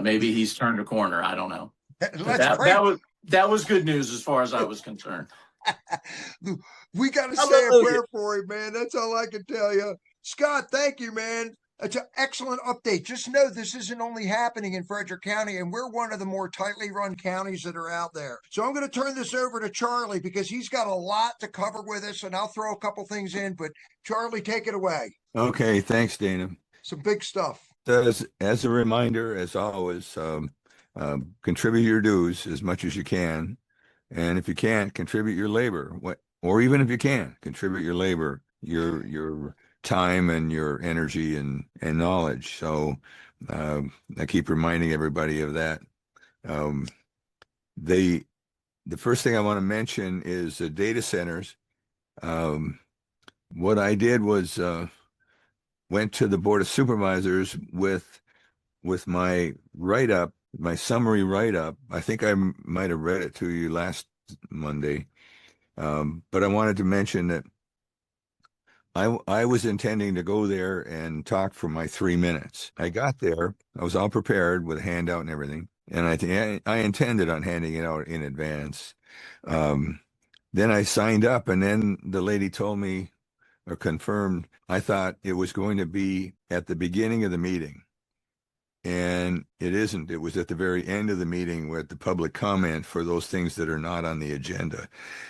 Speaker 8: maybe he's turned a corner. I don't know. That was good news as far as I was concerned.
Speaker 1: We got to say a prayer for him, man. That's all I can tell you. Scott, thank you, man. It's an excellent update. Just know this isn't only happening in Frederick County, and we're one of the more tightly run counties that are out there. So I'm going to turn this over to Charlie, because he's got a lot to cover with us, and I'll throw a couple things in. But Charlie, take it away.
Speaker 2: Okay, thanks, Dana.
Speaker 1: Some big stuff.
Speaker 2: As a reminder, as always, contribute your dues as much as you can. And if you can't, contribute your labor. Or even if you can, contribute your labor, your time and your energy and knowledge. So I keep reminding everybody of that. The first thing I want to mention is the data centers. What I did was went to the Board of Supervisors with my write-up, my summary write-up. I think I might have read it to you last Monday, but I wanted to mention that I was intending to go there and talk for my 3 minutes. I got there. I was all prepared with a handout and everything, and I intended on handing it out in advance. Then I signed up, and then the lady told me or confirmed. I thought it was going to be at the beginning of the meeting. And it isn't. It was at the very end of the meeting with the public comment for those things that are not on the agenda.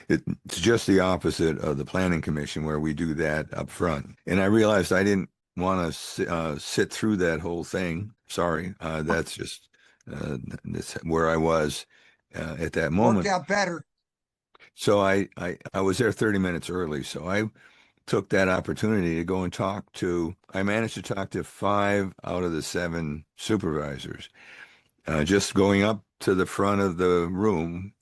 Speaker 2: It's just the opposite of the Planning Commission, where we do that up front. And I realized I didn't want to sit through that whole thing. Sorry, that's just that's where I was at that moment.
Speaker 1: Worked out better.
Speaker 2: So I was there 30 minutes early. So I took that opportunity to go and I managed to talk to 5 out of the 7 supervisors. Just going up to the front of the room,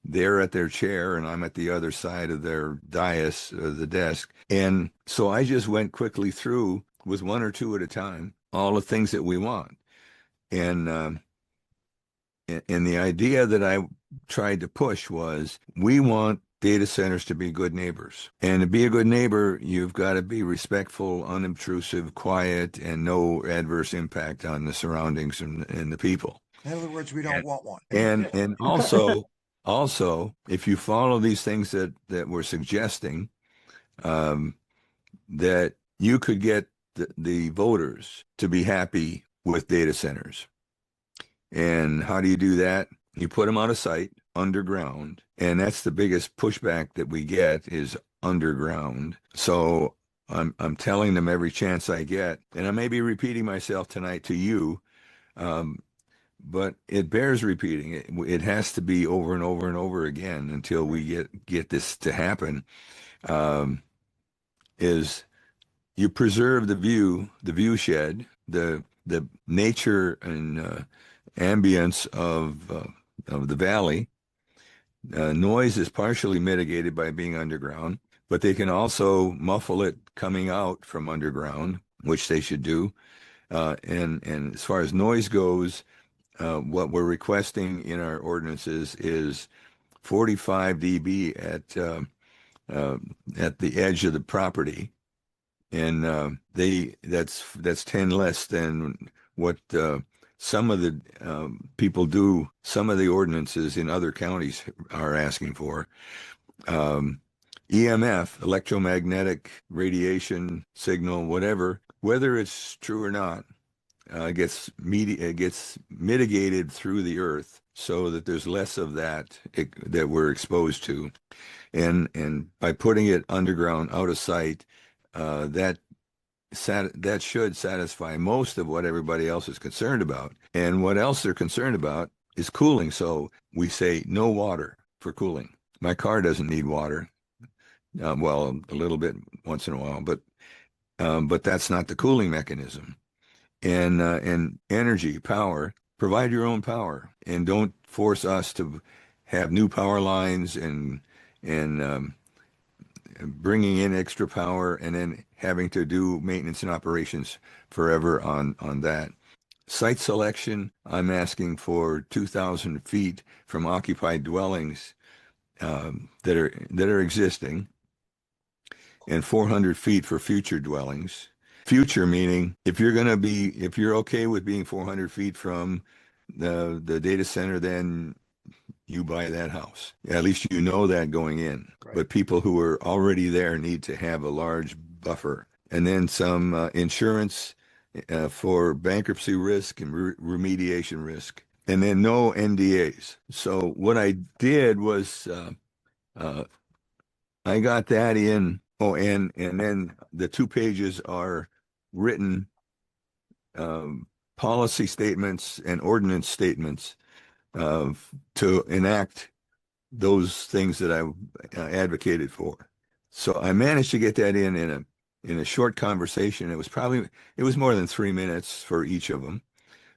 Speaker 2: they're at their chair and I'm at the other side of their dais, the desk. And so I just went quickly through with 1 or 2 at a time, all the things that we want. And the idea that I tried to push was, we want data centers to be good neighbors. And to be a good neighbor, you've got to be respectful, unobtrusive, quiet, and no adverse impact on the surroundings and the people.
Speaker 1: In other words, we don't want one.
Speaker 2: And also, if you follow these things that we're suggesting, that you could get the voters to be happy with data centers. And how do you do that? You put them out of sight, underground, and that's the biggest pushback that we get, is underground. So I'm telling them every chance I get, and I may be repeating myself tonight to you, but it bears repeating. It has to be over and over and over again until we get this to happen. Is you preserve the view shed, the nature and ambience of the valley. Noise is partially mitigated by being underground, but they can also muffle it coming out from underground, which they should do. And as far as noise goes, what we're requesting in our ordinances is 45 dB at the edge of the property, and that's 10 less than what some of the people do. Some of the ordinances in other counties are asking for. EMF, electromagnetic radiation signal, whatever, whether it's true or not, gets mitigated through the earth, so that there's less of that that we're exposed to, and by putting it underground, out of sight, that should satisfy most of what everybody else is concerned about. And what else they're concerned about is cooling. So we say no water for cooling. My car doesn't need water. Well, a little bit once in a while, but that's not the cooling mechanism. And energy, power, provide your own power, and don't force us to have new power lines and bringing in extra power and then having to do maintenance and operations forever on that. Site selection, I'm asking for 2,000 feet from occupied dwellings that are existing, and 400 feet for future dwellings. Future meaning, if you're okay with being 400 feet from the data center, then you buy that house. At least you know that going in. Right. But people who are already there need to have a large buffer. And then some insurance for bankruptcy risk and remediation risk. And then no NDAs. So what I did was I got that in. Oh, and then the 2 pages are written policy statements and ordinance statements to enact those things that I advocated for. So I managed to get that in a short conversation. It was more than 3 minutes for each of them,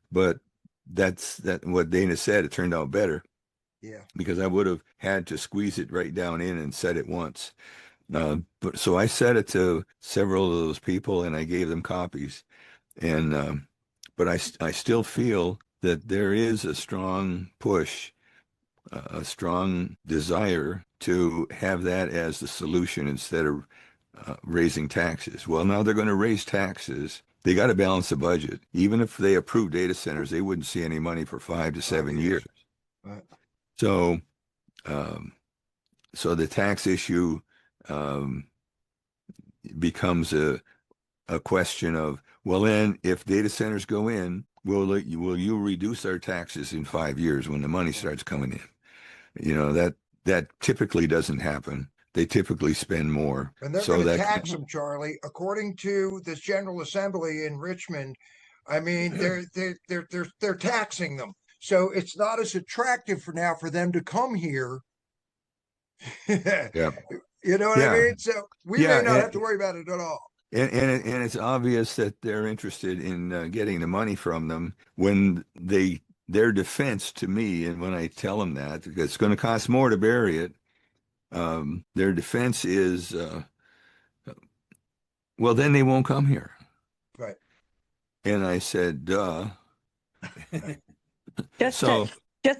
Speaker 2: but that's what Dana said. It turned out better.
Speaker 1: Yeah. Because
Speaker 2: I would have had to squeeze it right down in and said it once. But so I said it to several of those people and I gave them copies. And but I still feel that there is a strong push, a strong desire to have that as the solution instead of raising taxes. Well, now they're going to raise taxes. They got to balance the budget. Even if they approve data centers, they wouldn't see any money for 5 to 7 years.
Speaker 1: Right.
Speaker 2: So, so the tax issue becomes a question of, well, then if data centers go in, will you reduce our taxes in 5 years when the money starts coming in? You know, that typically doesn't happen. They typically spend more.
Speaker 1: And they're going to tax them, Charlie. According to this General Assembly in Richmond, I mean, they're taxing them. So it's not as attractive for now for them to come here.
Speaker 2: Yeah.
Speaker 1: You know what I mean? So we may not have to worry about it at all.
Speaker 2: And it's obvious that they're interested in getting the money from them when their defense to me, and when I tell them that it's going to cost more to bury it, their defense is, well, then they won't come here.
Speaker 1: Right.
Speaker 2: And I said, duh.
Speaker 3: Just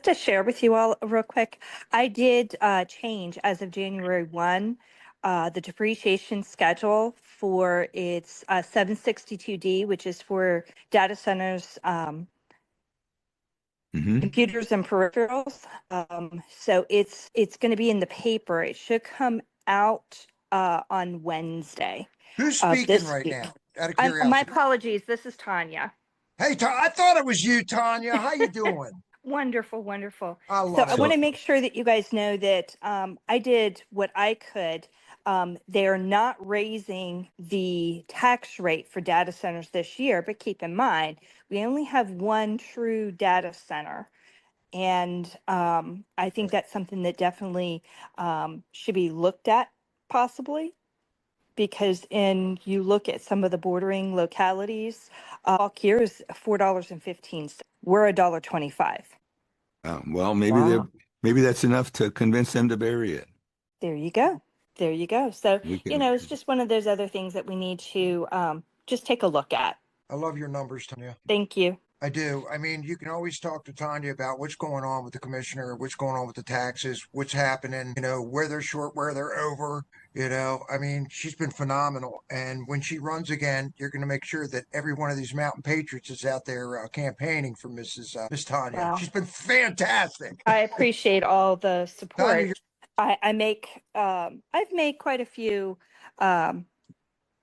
Speaker 3: to share with you all real quick, I did change as of January 1 the depreciation schedule for its 762D, which is for data centers, computers and peripherals. So it's going to be in the paper. It should come out on Wednesday.
Speaker 1: Who's speaking right now? Out of curiosity.
Speaker 3: My apologies. This is Tanya.
Speaker 1: Hey, I thought it was you, Tanya. How you doing?
Speaker 3: Wonderful, wonderful.
Speaker 1: I
Speaker 3: want to make sure that you guys know that I did what I could. They are not raising the tax rate for data centers this year, but keep in mind, we only have one true data center. And I think that's something that definitely should be looked at possibly, because you look at some of the bordering localities, here is $4.15. We're $1.25.
Speaker 2: Well, maybe that's enough to convince them to bury it.
Speaker 3: There you go. There you go. So, it's just one of those other things that we need to just take a look at.
Speaker 1: I love your numbers, Tanya.
Speaker 3: Thank you.
Speaker 1: I do. I mean, you can always talk to Tanya about what's going on with the commissioner, what's going on with the taxes, what's happening, where they're short, where they're over. I mean, she's been phenomenal. And when she runs again, you're going to make sure that every one of these mountain patriots is out there campaigning for Miss Tanya. Wow. She's been fantastic.
Speaker 3: I appreciate all the support. Tanya, I've made quite a few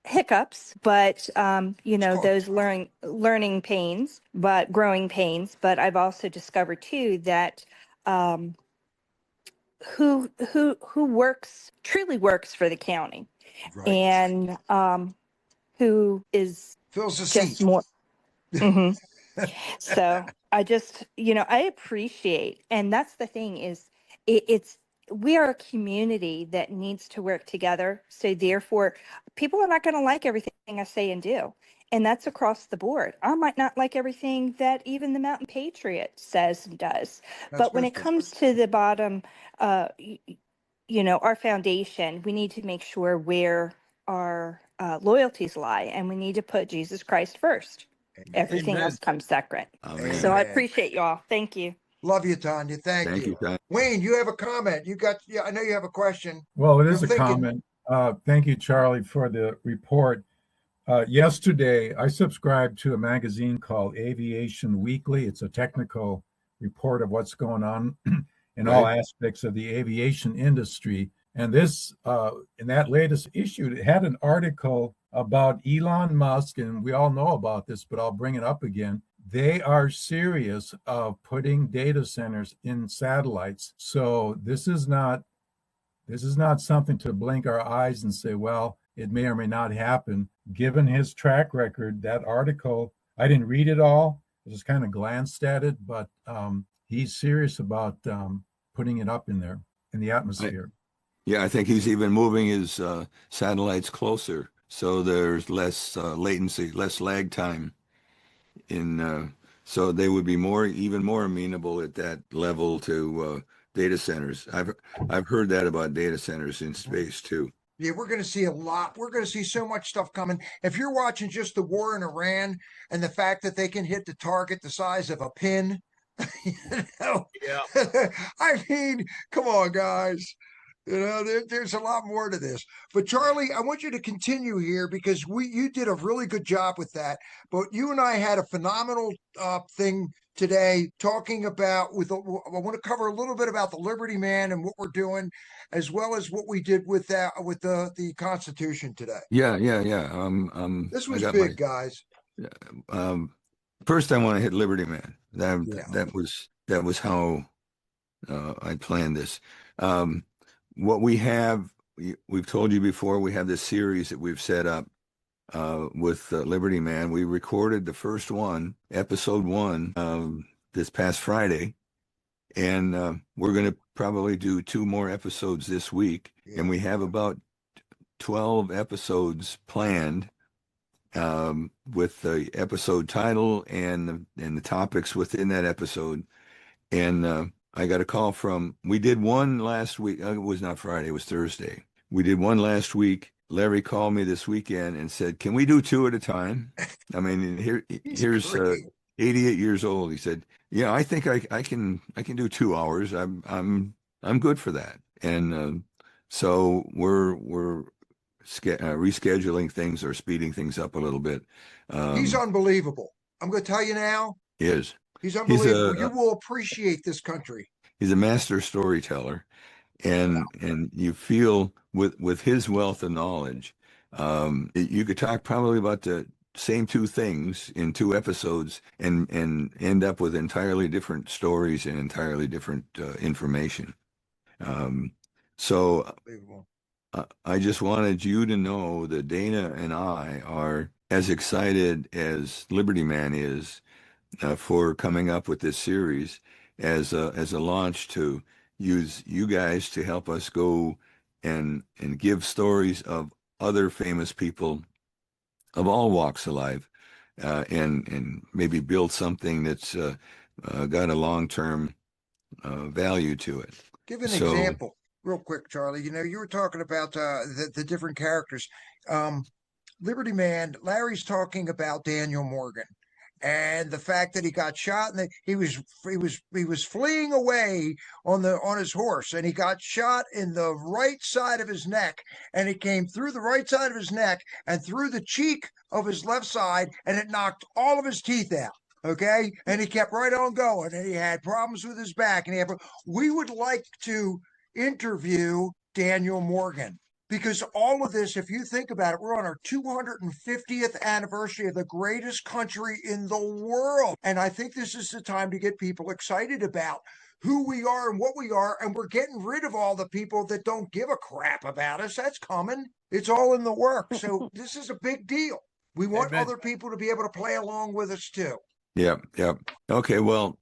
Speaker 3: hiccups, but those learning pains, but growing pains. But I've also discovered too that who truly works for the county, right. And who
Speaker 1: fills the
Speaker 3: just
Speaker 1: seat.
Speaker 3: More. So I just I appreciate, and that's the thing is we are a community that needs to work together. So therefore, people are not going to like everything I say and do. And that's across the board. I might not like everything that even the Mountain Patriot says and does. But when it comes to the bottom, our foundation, we need to make sure where our loyalties lie. And we need to put Jesus Christ first. Amen. Everything else comes second. Amen. So I appreciate y'all. Thank you.
Speaker 1: Love you, Tanya. Thank you. Tanya. Wayne, you have a comment. I know you have a question.
Speaker 6: Well, it is a comment. Thank you, Charlie, for the report. Yesterday, I subscribed to a magazine called Aviation Weekly. It's a technical report of what's going on in all aspects of the aviation industry. And this, in that latest issue, it had an article about Elon Musk, and we all know about this, but I'll bring it up again. They are serious of putting data centers in satellites. So this is not something to blink our eyes and say, well, it may or may not happen. Given his track record, that article, I didn't read it all. I just kind of glanced at it, but he's serious about putting it up in there in the atmosphere.
Speaker 2: I think he's even moving his satellites closer, so there's less latency, less lag time. So they would be even more amenable at that level to data centers. I've heard that about data centers in space too.
Speaker 1: Yeah, we're going to see a lot. We're going to see so much stuff coming. If you're watching just the war in Iran and the fact that they can hit the target the size of a pin,
Speaker 7: Yeah.
Speaker 1: I mean, come on, guys. There's a lot more to this. But Charlie, I want you to continue here because you did a really good job with that. But you and I had a phenomenal thing today talking about I want to cover a little bit about the Liberty Man and what we're doing, as well as what we did with the Constitution today.
Speaker 2: Yeah.
Speaker 1: This was big, guys.
Speaker 2: First, I want to hit Liberty Man. That was how I planned this. What we've told you before, we have this series that we've set up with Liberty Man. We recorded the first one, episode 1, this past Friday, and we're going to probably do 2 more episodes this week, and we have about 12 episodes planned with the episode title and the topics within that episode. And I got a call we did one last week. It was not Friday, it was Thursday. We did one last week. Larry called me this weekend and said, "Can we do 2 at a time?" I mean, here's 88 years old. He said, "Yeah, I think I can do 2 hours. I'm good for that." And so we're rescheduling things or speeding things up a little bit.
Speaker 1: He's unbelievable. I'm going to tell you now. He's unbelievable. You will appreciate this country.
Speaker 2: He's a master storyteller, and you feel with his wealth of knowledge, you could talk probably about the same 2 things in 2 episodes and end up with entirely different stories and entirely different information. So I just wanted you to know that Dana and I are as excited as Liberty Man is for coming up with this series as a launch to use you guys to help us go and give stories of other famous people of all walks of life, and maybe build something that's got a long-term value to it.
Speaker 1: Give an example real quick, Charlie. You were talking about the different characters. Liberty Man, Larry's talking about Daniel Morgan and the fact that he got shot, and he was fleeing away on his horse, and he got shot in the right side of his neck, and it came through the right side of his neck and through the cheek of his left side, and it knocked all of his teeth out. Okay, and he kept right on going, and he had problems with his back, and we would like to interview Daniel Morgan. Because all of this, if you think about it, we're on our 250th anniversary of the greatest country in the world. And I think this is the time to get people excited about who we are and what we are. And we're getting rid of all the people that don't give a crap about us. That's coming. It's all in the works. So this is a big deal. We want other people to be able to play along with us too.
Speaker 2: Yep. Okay, well,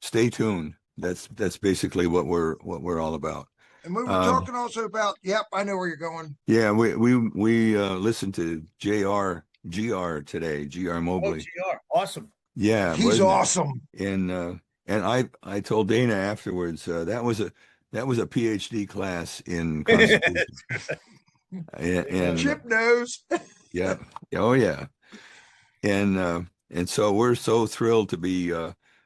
Speaker 2: stay tuned. That's basically what we're all about.
Speaker 1: And we were talking also about, I know where you're going.
Speaker 2: Yeah, we listened to GR today, GR Mobley.
Speaker 9: Oh, GR, awesome.
Speaker 2: Yeah,
Speaker 1: he's awesome.
Speaker 2: And I told Dana afterwards that was a PhD class in Constitution. and
Speaker 1: Chip knows.
Speaker 2: Yeah. Oh yeah. And so we're so thrilled to be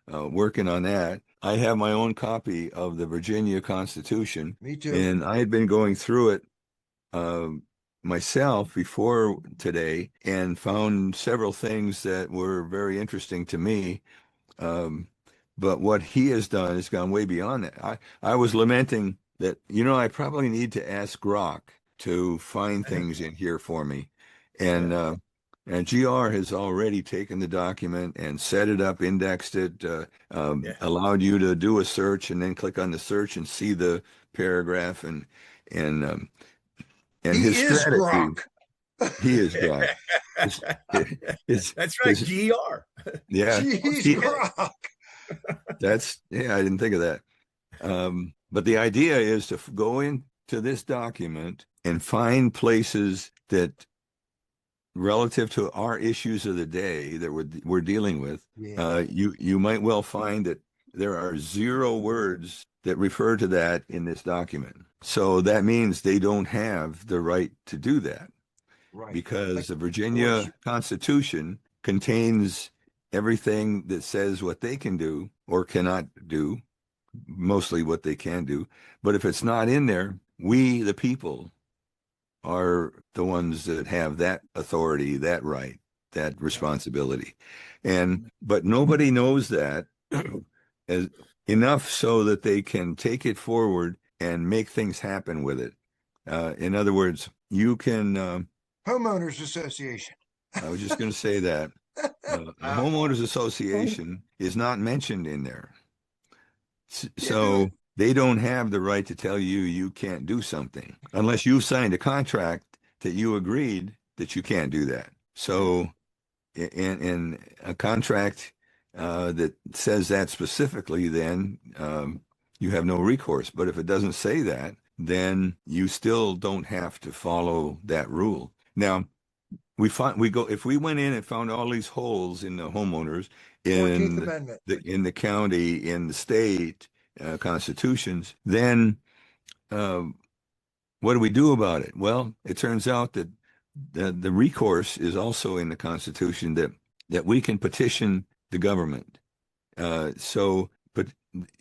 Speaker 2: working on that. I have my own copy of the Virginia Constitution.
Speaker 1: Me too.
Speaker 2: And I had been going through it myself before today and found several things that were very interesting to me. But what he has done has gone way beyond that. I was lamenting that, I probably need to ask Grok to find things in here for me. And GR has already taken the document and set it up, indexed it, allowed you to do a search and then click on the search and see the paragraph and his strategy.
Speaker 1: Grok.
Speaker 2: He is Grok.
Speaker 9: That's right, GR.
Speaker 2: Yeah.
Speaker 1: He's Grok.
Speaker 2: I didn't think of that. But the idea is to go into this document and find places that relative to our issues of the day that we're dealing with, you might well find that there are 0 words that refer to that in this document. So that means they don't have the right to do that. Right. Because the Virginia Constitution contains everything that says what they can do or cannot do, mostly what they can do. But if it's not in there, we, the people, are the ones that have that authority, that right, that responsibility. But nobody knows that as enough so that they can take it forward and make things happen with it. In other words, you can
Speaker 1: Homeowners Association.
Speaker 2: I was just going to say that a homeowners association is not mentioned in there. So they don't have the right to tell you you can't do something unless you've signed a contract that you agreed that you can't do that. So in a contract that says that specifically, then you have no recourse. But if it doesn't say that, then you still don't have to follow that rule. Now, if we went in and found all these holes in the homeowners, in the county, in the state constitutions, then what do we do about it? Well, it turns out that the recourse is also in the Constitution, that we can petition the government. But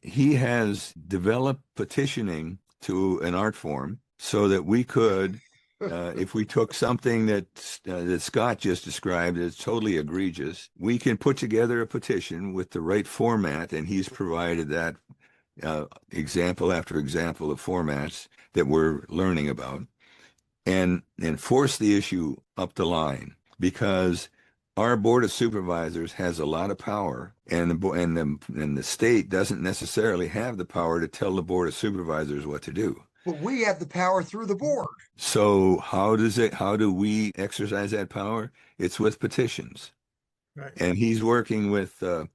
Speaker 2: he has developed petitioning to an art form so that we could, if we took something that Scott just described as totally egregious, we can put together a petition with the right format, and he's provided that example after example of formats that we're learning about, and force the issue up the line, because our board of supervisors has a lot of power, and the state doesn't necessarily have the power to tell the board of supervisors what to do.
Speaker 1: But we have the power through the board.
Speaker 2: So how do we exercise that power? It's with petitions.
Speaker 9: Right.
Speaker 2: And he's working with the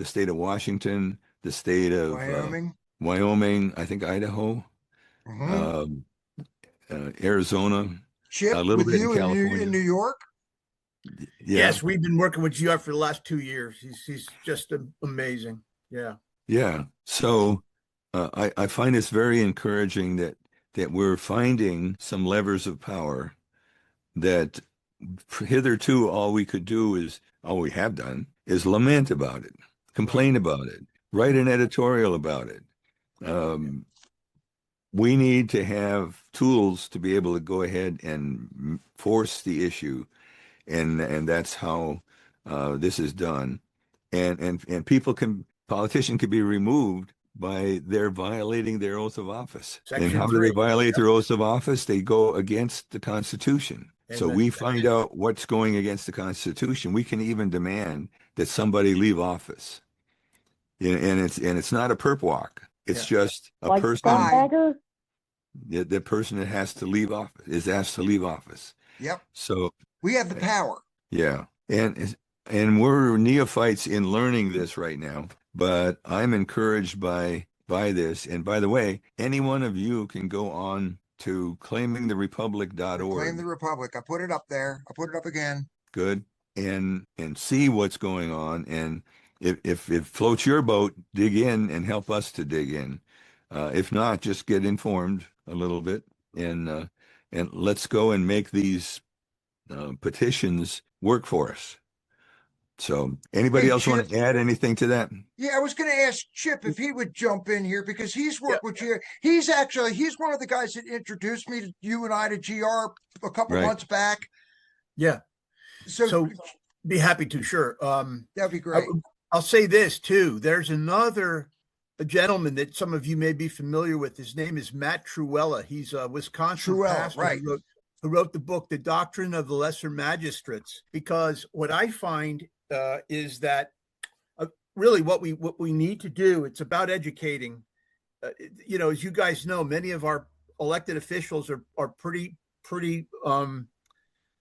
Speaker 2: state of Washington, the state of Wyoming, I think Idaho, Arizona,
Speaker 1: Chip,
Speaker 2: a little
Speaker 1: with
Speaker 2: bit
Speaker 1: you
Speaker 2: in California.
Speaker 1: in New York.
Speaker 2: Yeah.
Speaker 9: Yes, we've been working with GR for the last 2 years. He's just amazing. Yeah.
Speaker 2: Yeah. So I find this very encouraging that we're finding some levers of power that hitherto all we have done is lament about it, complain about it, write an editorial about it. We need to have tools to be able to go ahead and force the issue, and that's how this is done. And politicians can be removed by their violating their oath of office.
Speaker 9: Section
Speaker 2: and how
Speaker 9: 3.
Speaker 2: do they violate their oath of office? They go against the Constitution. So we find out what's going against the Constitution. We can even demand that somebody leave office. And it's not a perp walk. It's just a person. The person that has to leave office is asked to leave office.
Speaker 1: Yep.
Speaker 2: So
Speaker 1: we have the power.
Speaker 2: Yeah. And we're neophytes in learning this right now, but I'm encouraged by this. And by the way, any one of you can go on to claimingtherepublic.org.
Speaker 1: Claim the Republic. I put it up there. I put it up again.
Speaker 2: Good. And see what's going on. And if it floats your boat, dig in and help us to dig in. If not, just get informed a little bit, and let's go and make these petitions work for us. So anybody else want to add anything to that?
Speaker 1: Yeah, I was going to ask Chip if he would jump in here, because he's worked with you. He's one of the guys that introduced me to you and I to GR a couple months back.
Speaker 9: Yeah. So be happy to, sure.
Speaker 1: That'd be great.
Speaker 9: I'll say this too. There's a gentleman that some of you may be familiar with. His name is Matt Truella. He's a Wisconsin pastor who wrote the book, The Doctrine of the Lesser Magistrates. Because what I find is that really what we need to do, it's about educating. As you guys know, many of our elected officials are pretty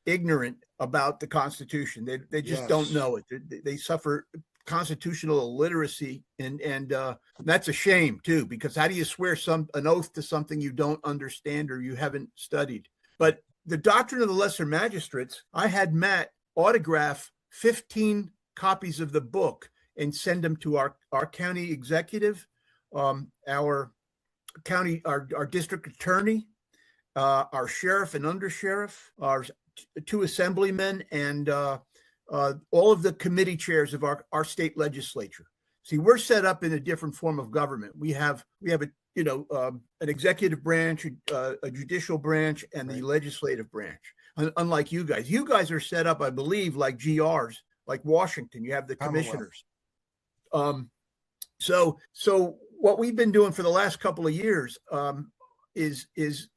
Speaker 9: ignorant about the Constitution. They just don't know it. They suffer constitutional illiteracy, and that's a shame too, because how do you swear an oath to something you don't understand or you haven't studied? But the Doctrine of the Lesser Magistrates, I had Matt autograph 15 copies of the book and send them to our county executive, our district attorney, our sheriff and undersheriff, our 2 assemblymen, and all of the committee chairs of our state legislature. See, we're set up in a different form of government. We have a an executive branch, a judicial branch, and the legislative branch. Unlike you guys are set up, I believe, like GRs, like Washington. You have the commissioners. So what we've been doing for the last couple of years is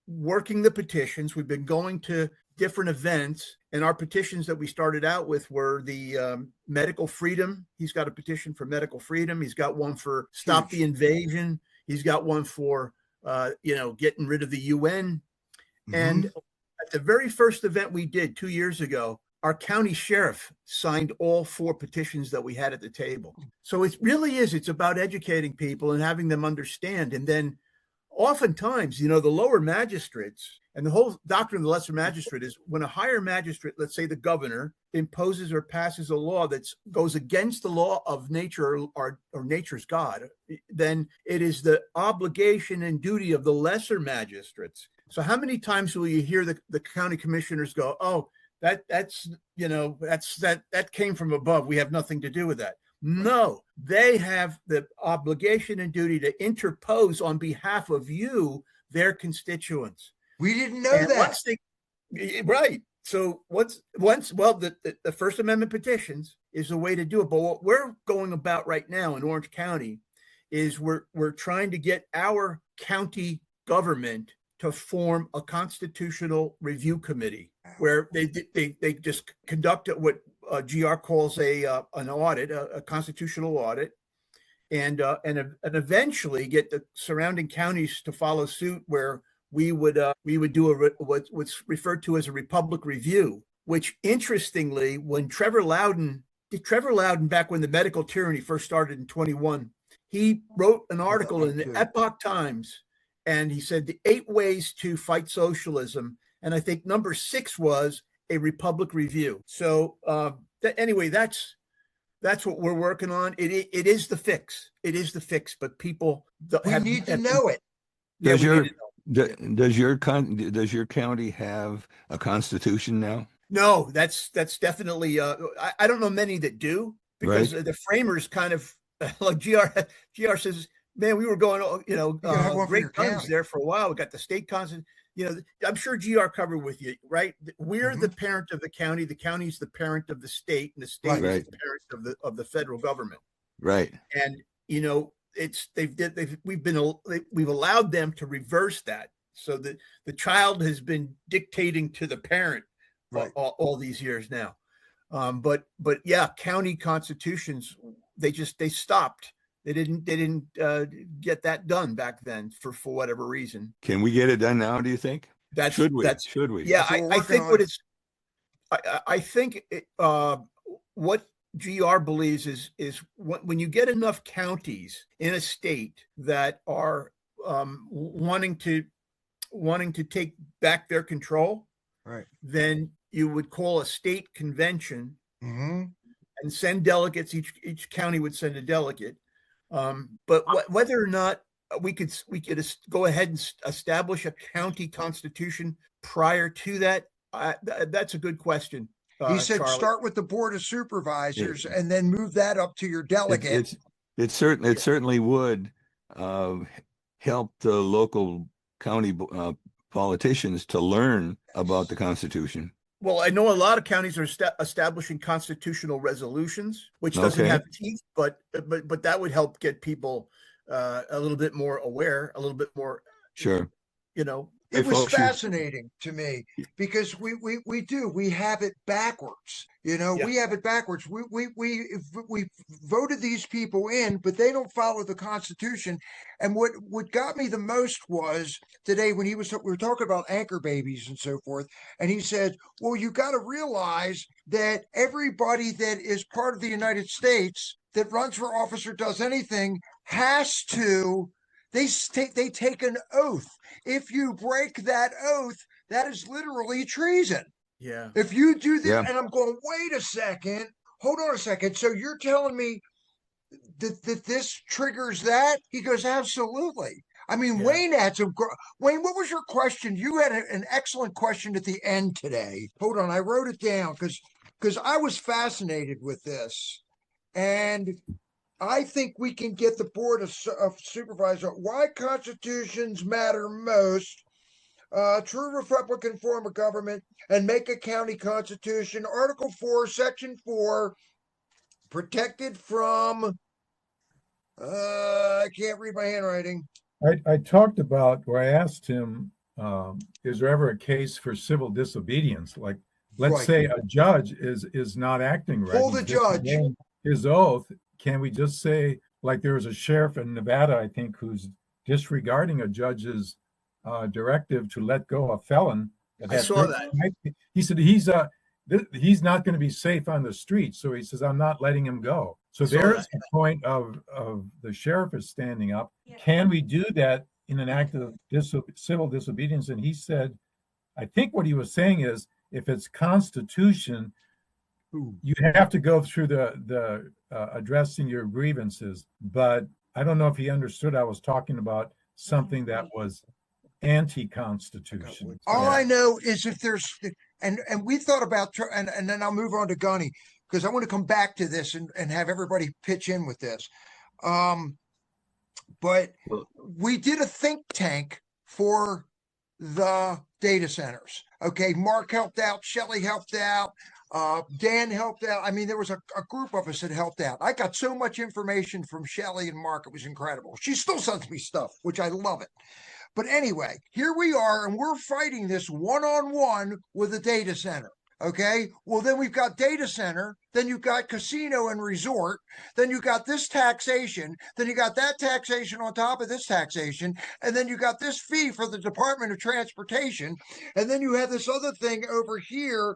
Speaker 9: working the petitions. We've been going to different events, and our petitions that we started out with were the medical freedom. He's got a petition for medical freedom. He's got one for stop the invasion. He's got one for getting rid of the UN. And at the very first event we did 2 years ago, our county sheriff signed all 4 petitions that we had at the table. So it really is, it's about educating people and having them understand. And then oftentimes, the lower magistrates, and the whole doctrine of the lesser magistrate is when a higher magistrate, let's say the governor, imposes or passes a law that goes against the law of nature or nature's God, then it is the obligation and duty of the lesser magistrates. So how many times will you hear the county commissioners go, oh, that came from above. We have nothing to do with that. No, they have the obligation and duty to interpose on behalf of you, their constituents.
Speaker 1: We didn't know that.
Speaker 9: Right. So the First Amendment petitions is a way to do it. But what we're going about right now in Orange County is we're trying to get our county government to form a constitutional review committee where they just conduct what GR calls an audit, a constitutional audit, and eventually get the surrounding counties to follow suit, where we would do what's referred to as a Republic review. Which, interestingly, when Trevor Loudon back when the medical tyranny first started in 21, he wrote an article in the Epoch Times, and he said the 8 ways to fight socialism, and I think number 6 was a Republic review. So anyway, that's what we're working on. It is the fix. It is the fix, but people
Speaker 1: need to know it.
Speaker 2: Does your county have a constitution now?
Speaker 9: No, that's definitely. I don't know many that do, because the framers kind of like GR says, man, we were going, great guns there for a while. We got the state constitution. I'm sure GR covered with you, right? We're the parent of the county. The county's the parent of the state, and the state is the parent of the federal government.
Speaker 2: Right.
Speaker 9: And we've allowed them to reverse that, so that the child has been dictating to the parent all these years now. But yeah, county constitutions, they stopped. They didn't get that done back then for whatever reason.
Speaker 2: Can we get it done now, do you think? Should we?
Speaker 9: Yeah, I think what GR believes is when you get enough counties in a state that are wanting to take back their control, then you would call a state convention and send delegates. Each county would send a delegate. But whether or not we could go ahead and establish a county constitution prior to that, that's a good question.
Speaker 1: He said, Charlie, start with the board of supervisors and then move that up to your delegate.
Speaker 2: It certainly would help the local county politicians to learn about the Constitution.
Speaker 9: Well, I know a lot of counties are establishing constitutional resolutions, which doesn't have teeth, but that would help get people a little bit more aware, a little bit more.
Speaker 2: Sure.
Speaker 1: It was fascinating to me because we have it backwards. We have it backwards. We voted these people in, but they don't follow the Constitution. And what got me the most was today when we were talking about anchor babies and so forth, and he said, well, you got to realize that everybody that is part of the United States that runs for office or does anything has to. They take an oath. If you break that oath, that is literally treason.
Speaker 9: Yeah.
Speaker 1: If you do this, and I'm going, wait a second, hold on a second. So you're telling me that this triggers that? He goes, absolutely. I mean, Wayne had some. Wayne, what was your question? You had an excellent question at the end today. Hold on, I wrote it down because I was fascinated with this, and I think we can get the board of supervisors. Why constitutions matter most. True Republican form of government and make a county constitution. Article 4, Section 4, protected from. I can't read my handwriting.
Speaker 6: I talked about, or I asked him, is there ever a case for civil disobedience? Like, let's say a judge is not acting right.
Speaker 1: Pull the judge.
Speaker 6: His oath. Can we just say, like, there was a sheriff in Nevada, I think, who's disregarding a judge's directive to let go a felon?
Speaker 9: I saw that.
Speaker 6: He said he's not going to be safe on the street, so he says, I'm not letting him go. So there's the point of the sheriff is standing up. Yeah. Can we do that in an act of civil disobedience? And he said, I think what he was saying is, if it's Constitution, you have to go through the addressing your grievances. But I don't know if he understood I was talking about something that was anti-Constitution.
Speaker 1: All I know is if there's, and we thought about, and then I'll move on to Gunny, because I want to come back to this and have everybody pitch in with this. But we did a think tank for the data centers. Okay, Mark helped out, Shelley helped out, Dan helped out. I mean, there was a group of us that helped out. I got so much information from Shelley and Mark, it was incredible. She still sends me stuff, which I love it. But anyway, here we are, and we're fighting this one-on-one with a data center. Okay, well, then we've got data center, then you've got casino and resort, then you got this taxation, then you got that taxation on top of this taxation, and then you got this fee for the Department of Transportation, and then you have this other thing over here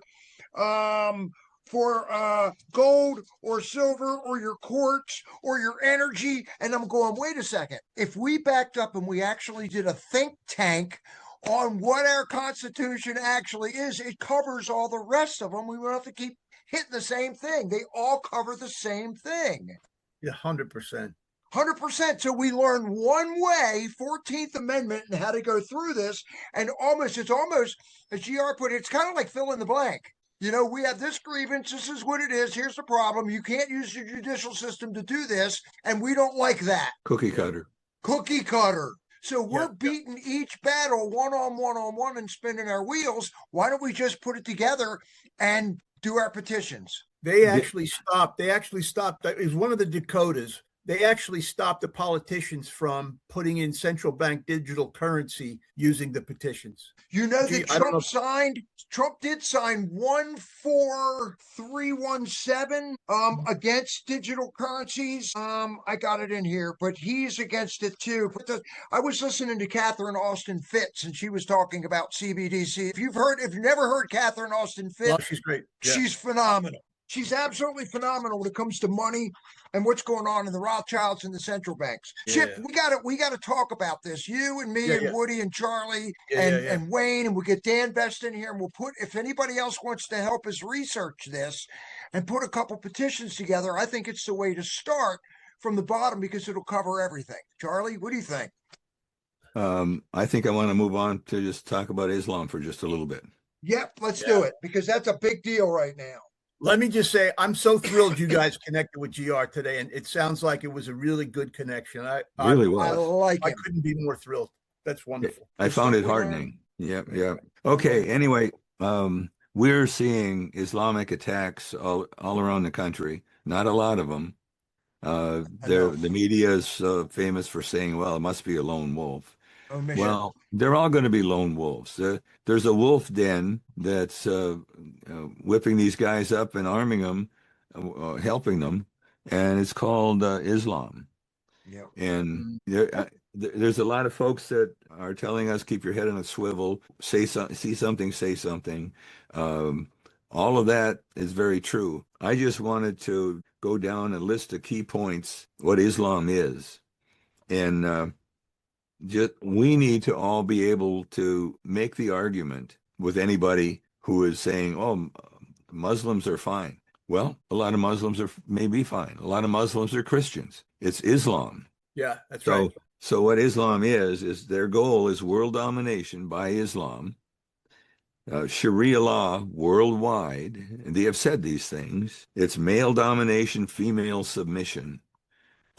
Speaker 1: for gold or silver or your quartz or your energy. And I'm going, wait a second, if we backed up and we actually did a think tank on what our Constitution actually is, it covers all the rest of them. We won't have to keep hitting the same thing. They all cover the same thing.
Speaker 9: Yeah, 100%.
Speaker 1: 100%. So we learn one way, 14th Amendment, and how to go through this. And it's almost, as GR put it, it's kind of like fill in the blank. You know, we have this grievance. This is what it is. Here's the problem. You can't use your judicial system to do this. And we don't like that.
Speaker 2: Cookie cutter.
Speaker 1: Cookie cutter. So we're beating each battle one-on-one and spinning our wheels. Why don't we just put it together and do our petitions?
Speaker 9: They actually stopped. It was one of the Dakotas. They actually stopped the politicians from putting in central bank digital currency using the petitions.
Speaker 1: You know that Trump did sign 14317 against digital currencies. I got it in here, but he's against it too. I was listening to Catherine Austin Fitts, and she was talking about CBDC. If you've never heard Catherine Austin Fitts,
Speaker 9: well, she's great. Yeah.
Speaker 1: She's phenomenal. She's absolutely phenomenal when it comes to money and what's going on in the Rothschilds and the central banks. Yeah. Chip, we got to talk about this. You and me and Woody and Charlie and Wayne, and we'll get Dan Best in here, and we'll put, if anybody else wants to help us research this and put a couple petitions together, I think it's the way to start from the bottom because it'll cover everything. Charlie, what do you think?
Speaker 2: I think I want to move on to just talk about Islam for just a little bit.
Speaker 1: Yep, let's do it because that's a big deal right now.
Speaker 9: Let me just say, I'm so thrilled you guys connected with GR today, and it sounds like it was a really good connection. I couldn't be more thrilled. That's wonderful.
Speaker 2: I found it heartening. Yeah. Okay. Anyway, we're seeing Islamic attacks all around the country. Not a lot of them. The media is famous for saying, "Well, it must be a lone wolf." Well, they're all going to be lone wolves. There's a wolf den that's whipping these guys up and arming them, helping them, and it's called Islam. Yep. And there's a lot of folks that are telling us, keep your head on a swivel, see something, say something. All of that is very true. I just wanted to go down and list the key points, what Islam is. And we need to all be able to make the argument with anybody who is saying, oh, Muslims are fine. Well, a lot of Muslims may be fine. A lot of Muslims are Christians. It's Islam.
Speaker 9: Yeah, that's right.
Speaker 2: So what Islam is their goal is world domination by Islam, Sharia law worldwide. And they have said these things. It's male domination, female submission.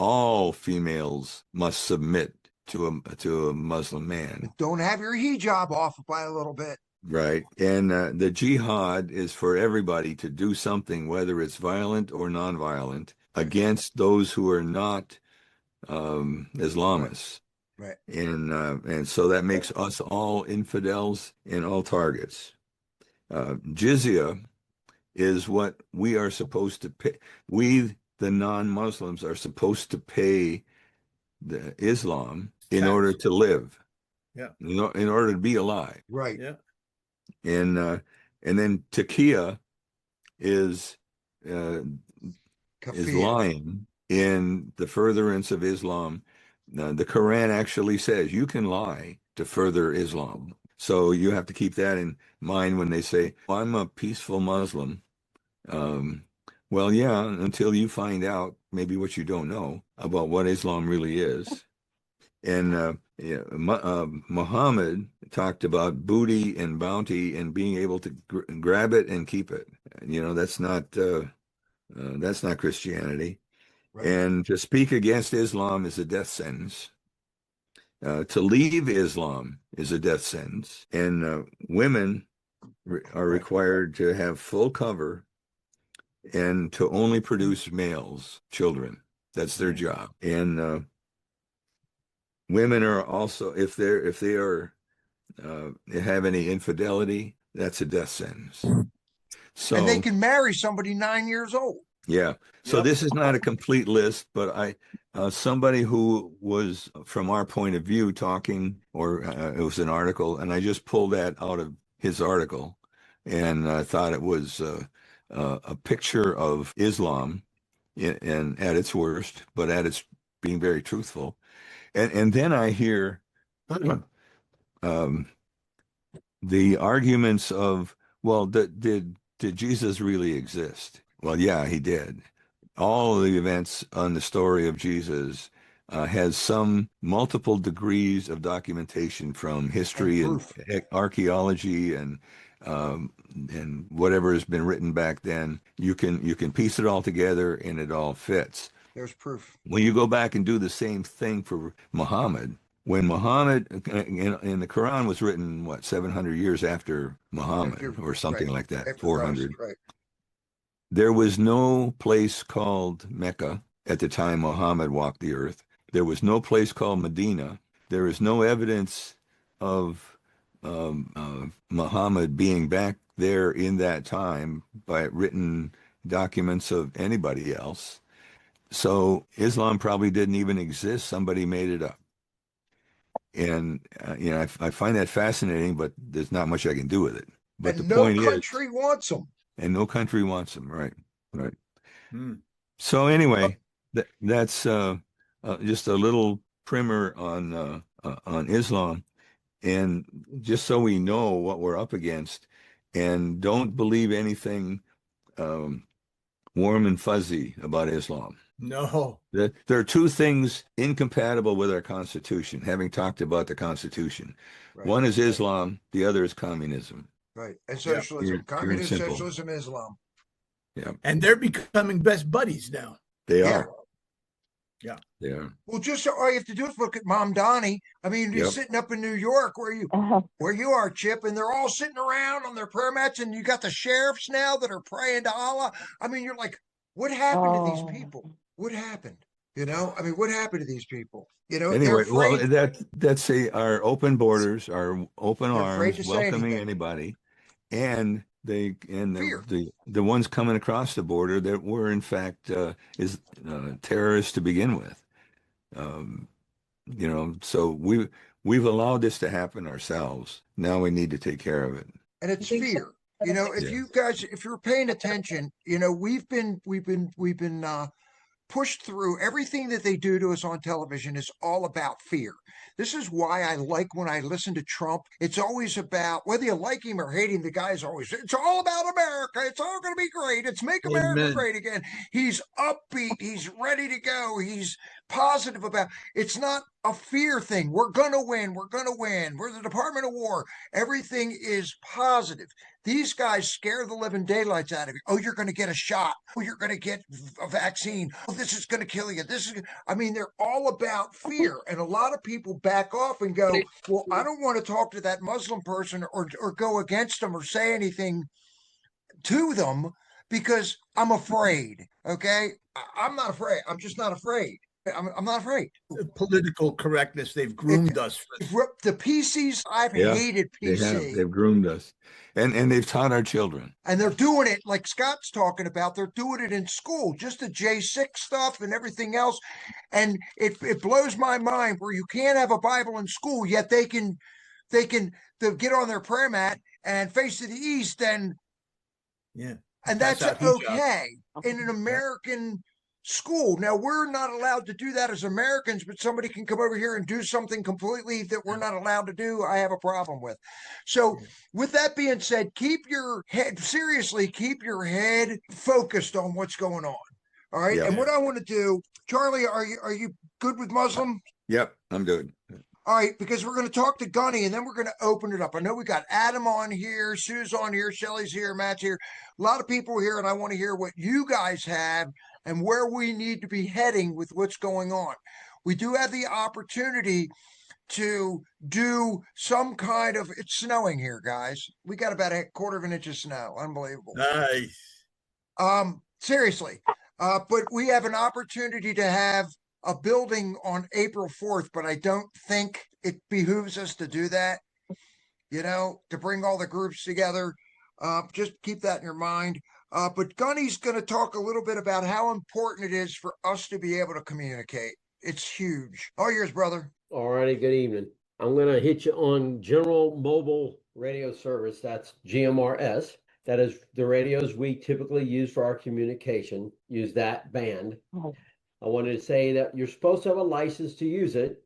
Speaker 2: all females must submit to a Muslim man.
Speaker 1: Don't have your hijab off by a little bit.
Speaker 2: Right. And the jihad is for everybody to do something, whether it's violent or nonviolent, against those who are not Islamists.
Speaker 1: Right.
Speaker 2: And so that makes us all infidels and all targets. Jizya is what we are supposed to pay. We, the non-Muslims, are supposed to pay the Islam in order to live.
Speaker 9: Yeah.
Speaker 2: In order to be alive.
Speaker 1: Right.
Speaker 9: Yeah.
Speaker 2: And then taqiyya is lying in the furtherance of Islam. The Quran actually says you can lie to further Islam. So you have to keep that in mind when they say, well, I'm a peaceful Muslim. Well, yeah, until you find out maybe what you don't know about what Islam really is. And Muhammad talked about booty and bounty and being able to grab it and keep it. That's not Christianity. Right. And to speak against Islam is a death sentence. To leave Islam is a death sentence. And women are required to have full cover and to only produce males, children. That's their job. And women are also, if they have any infidelity, that's a death sentence. So,
Speaker 1: and they can marry somebody 9 years old.
Speaker 2: Yeah. So this is not a complete list, but somebody who was, from our point of view, talking, or it was an article, and I just pulled that out of his article, and I thought it was a picture of Islam, and at its worst, but at its being very truthful. And then I hear the arguments of, well, did Jesus really exist? Well, yeah, he did. All of the events on the story of Jesus has some multiple degrees of documentation from history and archaeology and whatever has been written back then. You can piece it all together and it all fits.
Speaker 1: There's proof.
Speaker 2: When you go back and do the same thing for Muhammad, when Muhammad in the Quran was written, 700 years after Muhammad or something like that, after 400.
Speaker 1: Christ, right.
Speaker 2: There was no place called Mecca at the time Muhammad walked the earth. There was no place called Medina. There is no evidence of Muhammad being back there in that time by written documents of anybody else. So Islam probably didn't even exist. Somebody made it up. And, I find that fascinating, but there's not much I can do with it. But
Speaker 1: and
Speaker 2: the point
Speaker 1: no country wants them.
Speaker 2: And no country wants them, right. So anyway, that's just a little primer on Islam, and just so we know what we're up against, and don't believe anything warm and fuzzy about Islam.
Speaker 9: No.
Speaker 2: There are two things incompatible with our Constitution, having talked about the Constitution. Right. One is Islam, the other is communism.
Speaker 1: Right. And socialism. Communism, socialism, Islam.
Speaker 2: Yeah.
Speaker 9: And they're becoming best buddies now.
Speaker 2: They are.
Speaker 9: Yeah.
Speaker 2: They are.
Speaker 1: Well, just all you have to do is look at Mom Donnie. I mean, you're sitting up in New York where you are, Chip, and they're all sitting around on their prayer mats, and you got the sheriffs now that are praying to Allah. I mean, you're like, what happened to these people? What happened? What happened to these people?
Speaker 2: Anyway, well, that's our open borders, our open arms, welcoming anybody, and the ones coming across the border that were in fact terrorists to begin with. So we've allowed this to happen ourselves. Now we need to take care of it.
Speaker 1: And it's fear. If you're paying attention, we've been pushed through. Everything that they do to us on television is all about fear. This is why I like when I listen to Trump. It's always about, whether you like him or hate him, the guy's always, it's all about America. It's all going to be great. It's make America great again. He's upbeat. He's ready to go. He's positive about it's not a fear thing. We're gonna win. We're gonna win. We're the Department of War. Everything is positive. These guys scare the living daylights out of you. Oh, you're going to get a shot. Oh, you're going to get a vaccine. Oh, this is going to kill you. I mean, they're all about fear. And a lot of people back off and go, well, I don't want to talk to that Muslim person or go against them or say anything to them because I'm afraid. Okay. I'm not afraid. I'm just not afraid. I'm not afraid.
Speaker 9: Political correctness. They've groomed us.
Speaker 1: The PCs, I've hated PC.
Speaker 2: They've groomed us. And they've taught our children.
Speaker 1: And they're doing it like Scott's talking about. They're doing it in school, just the J6 stuff and everything else. And it blows my mind where you can't have a Bible in school, yet they can get on their prayer mat and face to the east and that's okay in an American school. Now, we're not allowed to do that as Americans, but somebody can come over here and do something completely that we're not allowed to do. I have a problem with. So with that being said, keep your head focused on what's going on. All right. And what I want to do, Charlie, are you good with Muslim?
Speaker 2: Yep, I'm good.
Speaker 1: All right, because we're going to talk to Gunny and then we're going to open it up. I know we got Adam on here, Sue's on here, Shelly's here, Matt's here. A lot of people here, and I want to hear what you guys have and where we need to be heading with what's going on. We do have the opportunity to do some kind of, it's snowing here, guys. We got about a quarter of an inch of snow. Unbelievable.
Speaker 9: Nice.
Speaker 1: Seriously. But we have an opportunity to have a building on April 4th, but I don't think it behooves us to do that, to bring all the groups together. Just keep that in your mind. But Gunny's going to talk a little bit about how important it is for us to be able to communicate. It's huge. All yours, brother.
Speaker 10: All righty, good evening. I'm going to hit you on General Mobile Radio Service. That's GMRS. That is the radios we typically use for our communication. Use that band. I wanted to say that you're supposed to have a license to use it.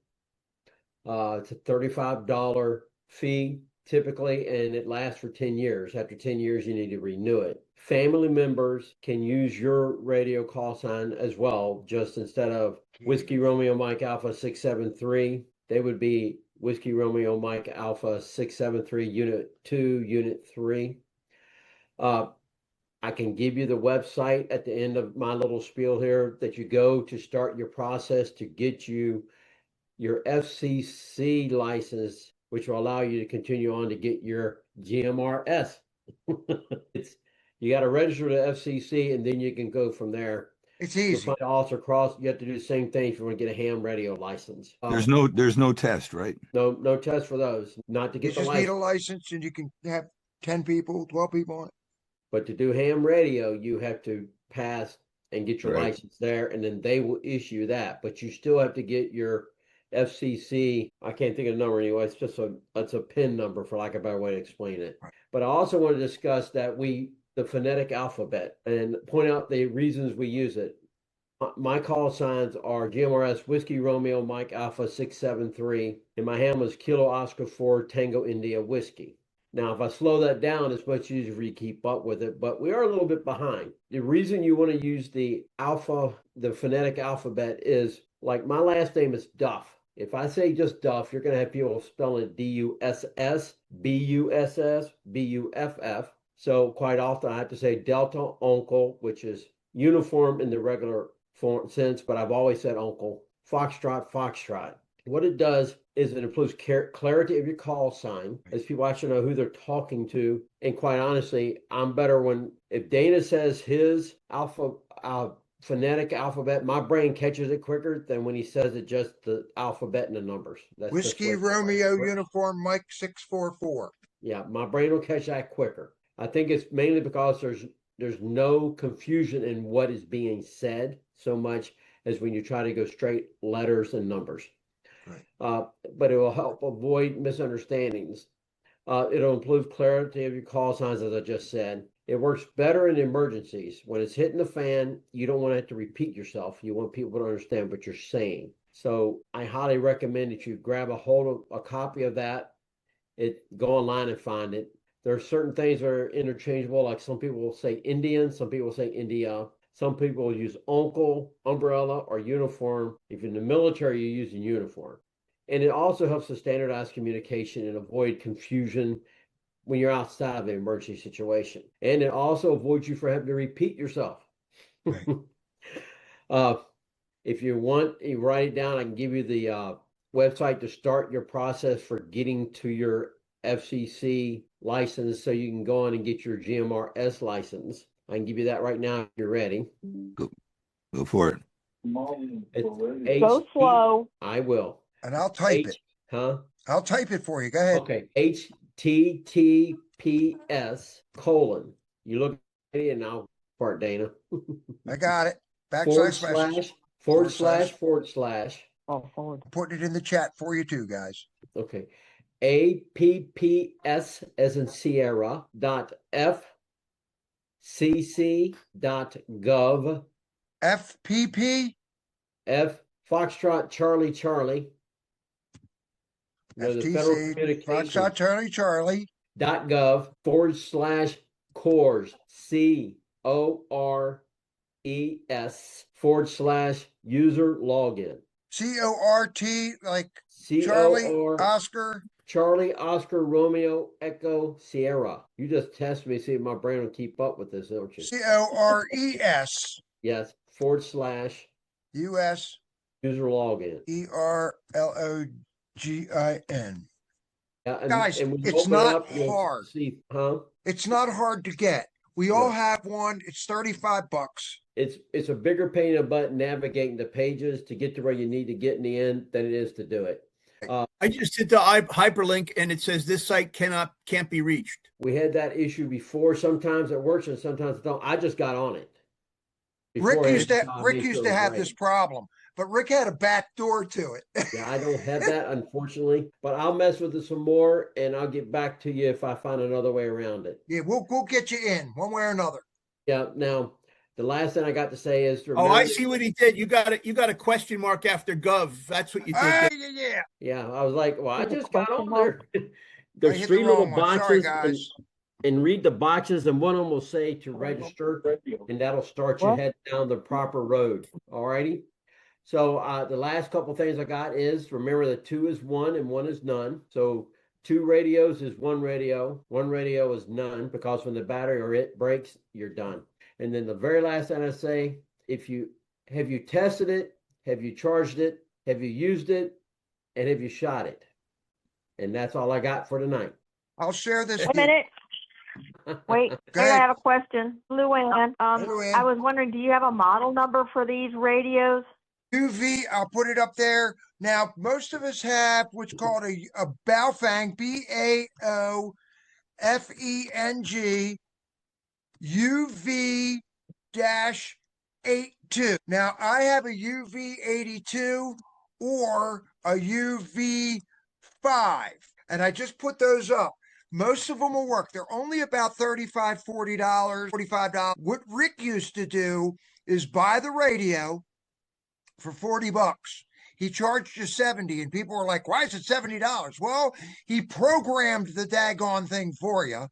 Speaker 10: It's a $35 fee typically, and it lasts for 10 years. After 10 years, you need to renew it. Family members can use your radio call sign as well. Just instead of Whiskey Romeo Mike Alpha 673, they would be Whiskey Romeo Mike Alpha 673 Unit 2, Unit 3. I can give you the website at the end of my little spiel here that you go to start your process to get you your FCC license, which will allow you to continue on to get your GMRS. You got to register to FCC and then you can go from there.
Speaker 1: It's easy.
Speaker 10: You have to do the same thing if you want to get a ham radio license.
Speaker 2: There's no test, right?
Speaker 10: No test for those. Not to get the license.
Speaker 1: You just need a license and you can have 10 people, 12 people on it.
Speaker 10: But to do ham radio, you have to pass and get your license there, and then they will issue that. But you still have to get your FCC. I can't think of the number anyway. It's a PIN number, for lack of a better way to explain it. Right. But I also want to discuss that the phonetic alphabet and point out the reasons we use it. My call signs are GMRS Whiskey Romeo Mike Alpha 673, and my ham is Kilo Oscar 4 Tango India Whiskey. Now, if I slow that down, it's much easier for you to keep up with it, but we are a little bit behind. The reason you want to use the phonetic alphabet is, like, my last name is Duff. If I say just Duff, you're going to have people spelling it D-U-S-S, B-U-S-S, B-U-F-F. So quite often I have to say Delta Uncle, which is uniform in the regular form sense, but I've always said Uncle. Foxtrot, Foxtrot. What it does is it improves clarity of your call sign, as people actually know who they're talking to. And quite honestly, I'm better if Dana says his phonetic alphabet, my brain catches it quicker than when he says it just the alphabet and the numbers. That's
Speaker 1: Whiskey Romeo Uniform Mike 644.
Speaker 10: Yeah, my brain will catch that quicker. I think it's mainly because there's no confusion in what is being said so much as when you try to go straight letters and numbers. Right. But it will help avoid misunderstandings. It'll improve clarity of your call signs, as I just said. It works better in emergencies. When it's hitting the fan, you don't want to have to repeat yourself. You want people to understand what you're saying. So I highly recommend that you grab a hold of a copy of that. Go online and find it. There are certain things that are interchangeable, like some people will say Indian, some people will say India. Some people use uncle, umbrella, or uniform. If you're in the military, you're using uniform. And it also helps to standardize communication and avoid confusion when you're outside of an emergency situation. And it also avoids you from having to repeat yourself.
Speaker 1: Right.
Speaker 10: If you want, you write it down. I can give you the website to start your process for getting to your FCC license so you can go on and get your GMRS license. I can give you that right now if you're ready.
Speaker 2: Go for it.
Speaker 5: Go slow.
Speaker 10: I will.
Speaker 1: And I'll type it.
Speaker 10: Huh?
Speaker 1: I'll type it for you. Go ahead.
Speaker 10: Okay. HTTPS : you look at it and I'll part Dana.
Speaker 1: I got it.
Speaker 10: Forward slash.
Speaker 5: Oh, forward.
Speaker 1: Putting it in the chat for you too, guys.
Speaker 10: Okay. APPS as in Sierra .fcc.gov.
Speaker 1: FPP?
Speaker 10: F Foxtrot Charlie. The Federal
Speaker 1: FTC,
Speaker 10: Communications
Speaker 1: Foxtrot Charlie.
Speaker 10: .gov /CORS CORES /user login.
Speaker 1: CORT, like Charlie, Oscar.
Speaker 10: Charlie, Oscar, Romeo, Echo, Sierra. You just test me, see if my brain will keep up with this, don't you?
Speaker 1: CORES.
Speaker 10: Yes, /
Speaker 1: US.
Speaker 10: User login.
Speaker 1: ERLOGIN.
Speaker 10: Yeah,
Speaker 1: guys,
Speaker 10: and
Speaker 1: it's not hard.
Speaker 10: See, huh?
Speaker 1: It's not hard to get. We all have one. It's $35.
Speaker 10: It's a bigger pain in the butt navigating the pages to get to where you need to get in the end than it is to do it.
Speaker 9: I just did the hyperlink and it says this site can't be reached.
Speaker 10: We had that issue before. Sometimes it works and sometimes it don't. I just got on it.
Speaker 1: Rick used to have this problem, but Rick had a back door to it.
Speaker 10: Yeah, I don't have that, unfortunately, but I'll mess with it some more and I'll get back to you if I find another way around it.
Speaker 1: Yeah, we'll get you in one way or another.
Speaker 10: Yeah. Now, the last thing I got to say is,
Speaker 9: I see what he did. You got a question mark after gov. That's what you did.
Speaker 10: Yeah. I was like, well, I just got on there. There's 3 little boxes. Sorry, and read the boxes, and one of them will say to register, and that'll start you heading down the proper road. All righty. So the last couple things I got is, remember that 2 is 1 and 1 is none. So 2 radios is 1 radio. 1 radio is none, because when the battery or it breaks, you're done. And then the very last thing I say, have you tested it? Have you charged it? Have you used it? And have you shot it? And that's all I got for tonight.
Speaker 1: I'll share this.
Speaker 5: Wait a minute. Wait, I have a question. Luann, I was wondering, do you have a model number for these radios?
Speaker 1: UV, I'll put it up there. Now, most of us have what's called a Baofeng, BAOFENG, UV-82. Now, I have a UV-82 or a UV-5, and I just put those up. Most of them will work. They're only about $35, $40, $45. What Rick used to do is buy the radio for $40. He charged you $70, and people were like, why is it $70? Well, he programmed the daggone thing for you,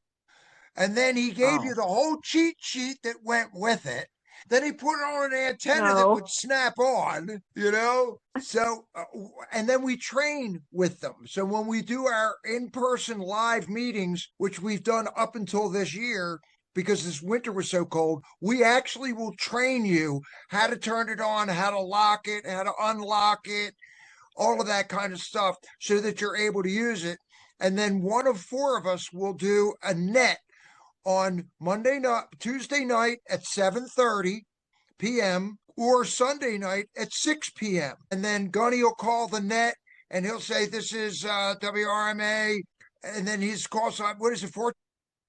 Speaker 1: and then he gave you the whole cheat sheet that went with it. Then he put it on an antenna that would snap on, So, and then we train with them. So when we do our in-person live meetings, which we've done up until this year, because this winter was so cold, we actually will train you how to turn it on, how to lock it, how to unlock it, all of that kind of stuff, so that you're able to use it. And then one of 4 of us will do a net on Tuesday night at 7:30 p.m. or Sunday night at 6 p.m. And then Gunny will call the net and he'll say, this is WRMA. And then his call sign, what is it,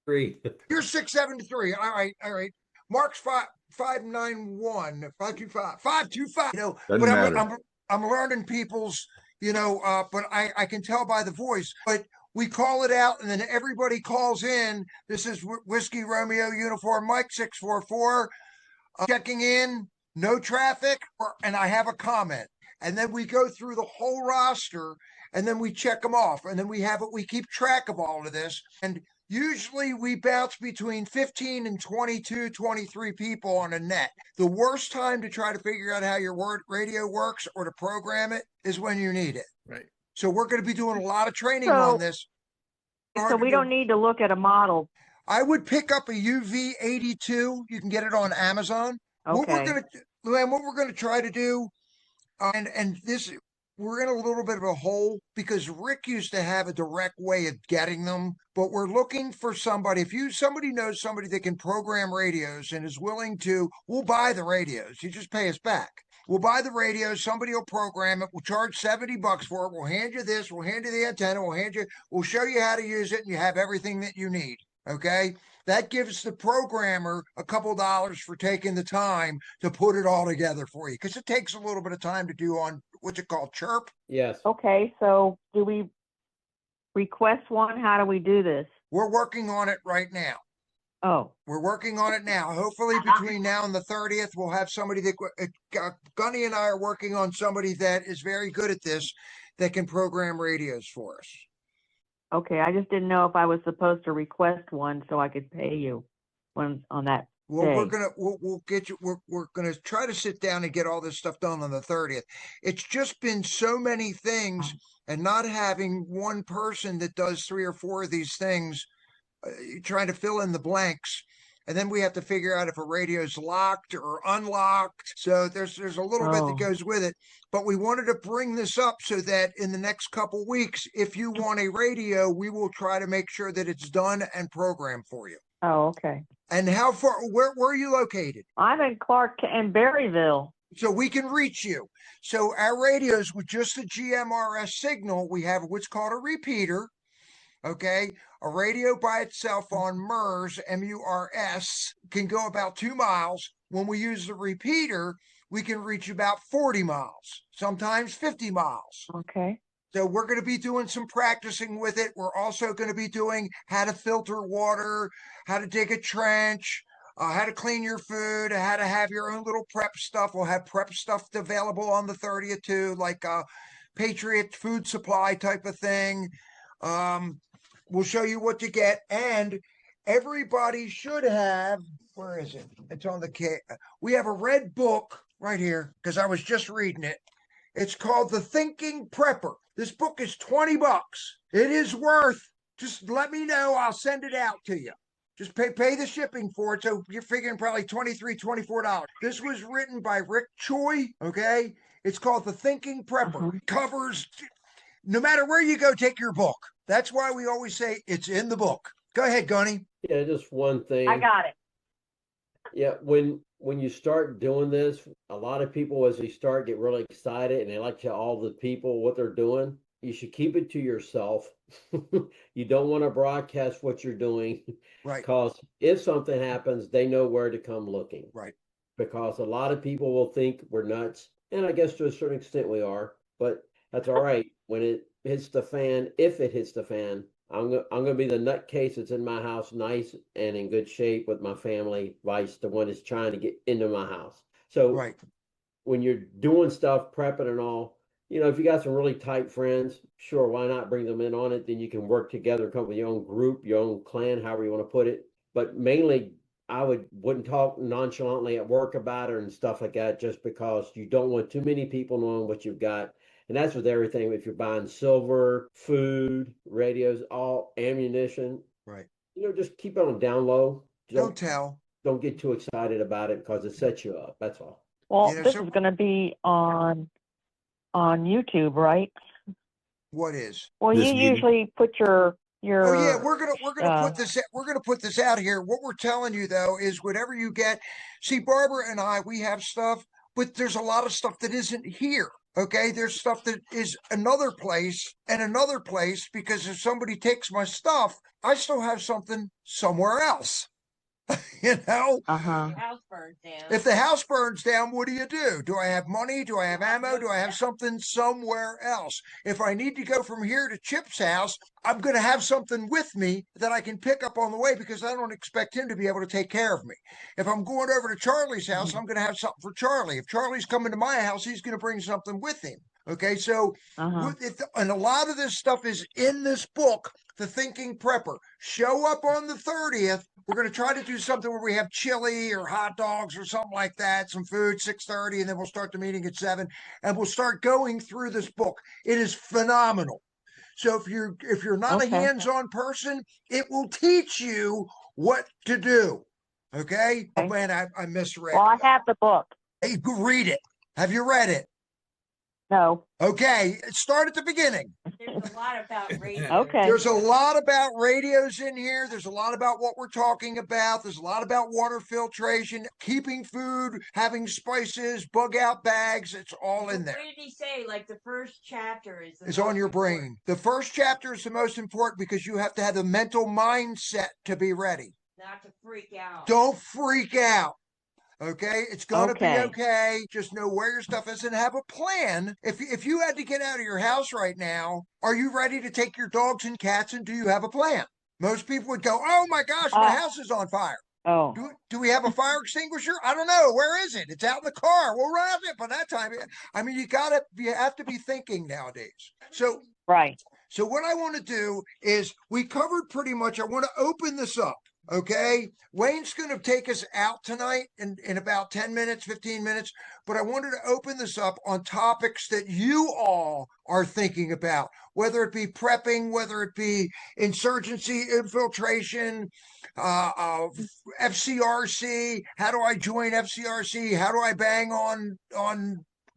Speaker 10: 3?
Speaker 1: You're 673. All right. Mark's 591, 525, 525.
Speaker 2: Doesn't
Speaker 1: but
Speaker 2: matter.
Speaker 1: I'm learning people's, but I can tell by the voice. But we call it out, and then everybody calls in. This is Whiskey Romeo Uniform Mike 644. Checking in, no traffic, and I have a comment. And then we go through the whole roster, and then we check them off. And then we keep track of all of this. And Usually we bounce between 15 and 22, 23 people on a net. The worst time to try to figure out how your radio works or to program it is when you need it.
Speaker 4: Right.
Speaker 1: So we're going to be doing a lot of training on this.
Speaker 5: So we don't need to look at a model.
Speaker 1: I would pick up a UV82. You can get it on Amazon.
Speaker 5: Okay.
Speaker 1: What we're going to try to do, and this, we're in a little bit of a hole because Rick used to have a direct way of getting them, but we're looking for somebody. If somebody knows somebody that can program radios and is willing to, we'll buy the radios. You just pay us back. We'll buy the radios. Somebody will program it. We'll charge $70 for it. We'll hand you this. We'll hand you the antenna. We'll show you how to use it, and you have everything that you need. Okay. That gives the programmer a couple dollars for taking the time to put it all together for you, because it takes a little bit of time to do on what's it called, chirp.
Speaker 10: Yes.
Speaker 5: Okay, so do we request one? How do we do this?
Speaker 1: We're working on it right now.
Speaker 5: Oh.
Speaker 1: We're working on it now. Hopefully between now and the 30th, we'll have somebody that, Gunny and I are working on somebody that is very good at this, that can program radios for us.
Speaker 5: Okay, I just didn't know if I was supposed to request one so I could pay you on that
Speaker 1: Well,
Speaker 5: day.
Speaker 1: we'll get you. We're gonna try to sit down and get all this stuff done on the 30th. It's just been so many things, and not having one person that does 3 or 4 of these things, trying to fill in the blanks, and then we have to figure out if a radio is locked or unlocked. So there's a little bit that goes with it. But we wanted to bring this up so that in the next couple weeks, if you want a radio, we will try to make sure that it's done and programmed for you.
Speaker 5: Oh, okay.
Speaker 1: And how far? Where are you located?
Speaker 5: I'm in Clark and Berryville.
Speaker 1: So we can reach you. So our radios with just the GMRS signal, we have what's called a repeater. Okay, a radio by itself on MERS, M-U-R-S, can go about 2 miles. When we use the repeater, we can reach about 40 miles, sometimes 50 miles.
Speaker 5: Okay.
Speaker 1: So we're going to be doing some practicing with it. We're also going to be doing how to filter water, how to dig a trench, how to clean your food, how to have your own little prep stuff. We'll have prep stuff available on the 30th too, like a Patriot food supply type of thing. We'll show you what to get, and everybody should have, where is it? It's on the case. We have a red book right here because I was just reading it. It's called The Thinking Prepper. This book is $20. It is worth, just let me know. I'll send it out to you. Just pay the shipping for it. So you're figuring probably $23, $24. This was written by Rick Choi. Okay. It's called The Thinking Prepper. Covers, no matter where you go, take your book. That's why we always say it's in the book. Go ahead, Gunny.
Speaker 10: Yeah, just one thing.
Speaker 5: I got it.
Speaker 10: Yeah, when you start doing this, a lot of people, as they start, get really excited and they like to tell all the people what they're doing. You should keep it to yourself. You don't want to broadcast what you're doing.
Speaker 1: Right.
Speaker 10: Because if something happens, they know where to come looking.
Speaker 1: Right.
Speaker 10: Because a lot of people will think we're nuts. And I guess to a certain extent we are. But that's all right. When it hits the fan, if it hits the fan, I'm going to be the nutcase that's in my house, nice and in good shape with my family, vice the one that's trying to get into my house. So
Speaker 1: right.
Speaker 10: When you're doing stuff, prepping and all, you know, if you got some really tight friends, sure, why not bring them in on it? Then you can work together, come up with your own group, your own clan, however you want to put it. But mainly, I wouldn't talk nonchalantly at work about it and stuff like that, just because you don't want too many people knowing what you've got. And that's with everything. If you're buying silver, food, radios, all ammunition,
Speaker 1: right?
Speaker 10: You know, just keep it on down low.
Speaker 1: Don't tell.
Speaker 10: Don't get too excited about it because it sets you up. That's all.
Speaker 5: Well, this is going to be on YouTube, right?
Speaker 1: What is?
Speaker 5: Well, you usually put your.
Speaker 1: Oh yeah, we're gonna put this out here. What we're telling you though is whatever you get. See, Barbara and I, we have stuff, but there's a lot of stuff that isn't here. Okay, there's stuff that is another place and another place, because if somebody takes my stuff, I still have something somewhere else. You know?
Speaker 11: House burns down.
Speaker 1: If the house burns down, what do? Do I have money? Do I have ammo? Do I have something somewhere else? If I need to go from here to Chip's house, I'm going to have something with me that I can pick up on the way, because I don't expect him to be able to take care of me. If I'm going over to Charlie's house, I'm going to have something for Charlie. If Charlie's coming to my house, he's going to bring something with him. Okay, so and a lot of this stuff is in this book. the thinking prepper. Show up on the 30th. We're going to try to do something where we have chili or hot dogs or something like that, some food, 6:30, and then we'll start the meeting at 7, and we'll start going through this book. It is phenomenal. So if you're not a hands-on person, it will teach you what to do. Okay? Oh man, I misread.
Speaker 5: Well, I have the book.
Speaker 1: Hey, go read it. Have you read it?
Speaker 5: No.
Speaker 1: Okay, start at the beginning.
Speaker 3: There's a lot about radio.
Speaker 5: Okay.
Speaker 1: There's a lot about radios in here. There's a lot about what we're talking about. There's a lot about water filtration, keeping food, having spices, bug out bags. It's all in there.
Speaker 3: What did he say? Like the first chapter
Speaker 1: is on your brain. The first chapter is the most important because you have to have the mental mindset to be ready.
Speaker 3: Not to freak out.
Speaker 1: Don't freak out. Okay, it's gonna be okay. Just know where your stuff is and have a plan. If you had to get out of your house right now, are you ready to take your dogs and cats, and do you have a plan? Most people would go, "Oh my gosh, my house is on fire."
Speaker 5: Oh.
Speaker 1: Do we have a fire extinguisher? I don't know. Where is it? It's out in the car. We'll run out there by that time. I mean, you have to be thinking nowadays. So
Speaker 5: Right.
Speaker 1: So what I want to do is we covered pretty much. I want to open this up. Okay, Wayne's going to take us out tonight in about 10 minutes, 15 minutes, but I wanted to open this up on topics that you all are thinking about, whether it be prepping, whether it be insurgency, infiltration, FCRC, how do I join FCRC, how do I bang on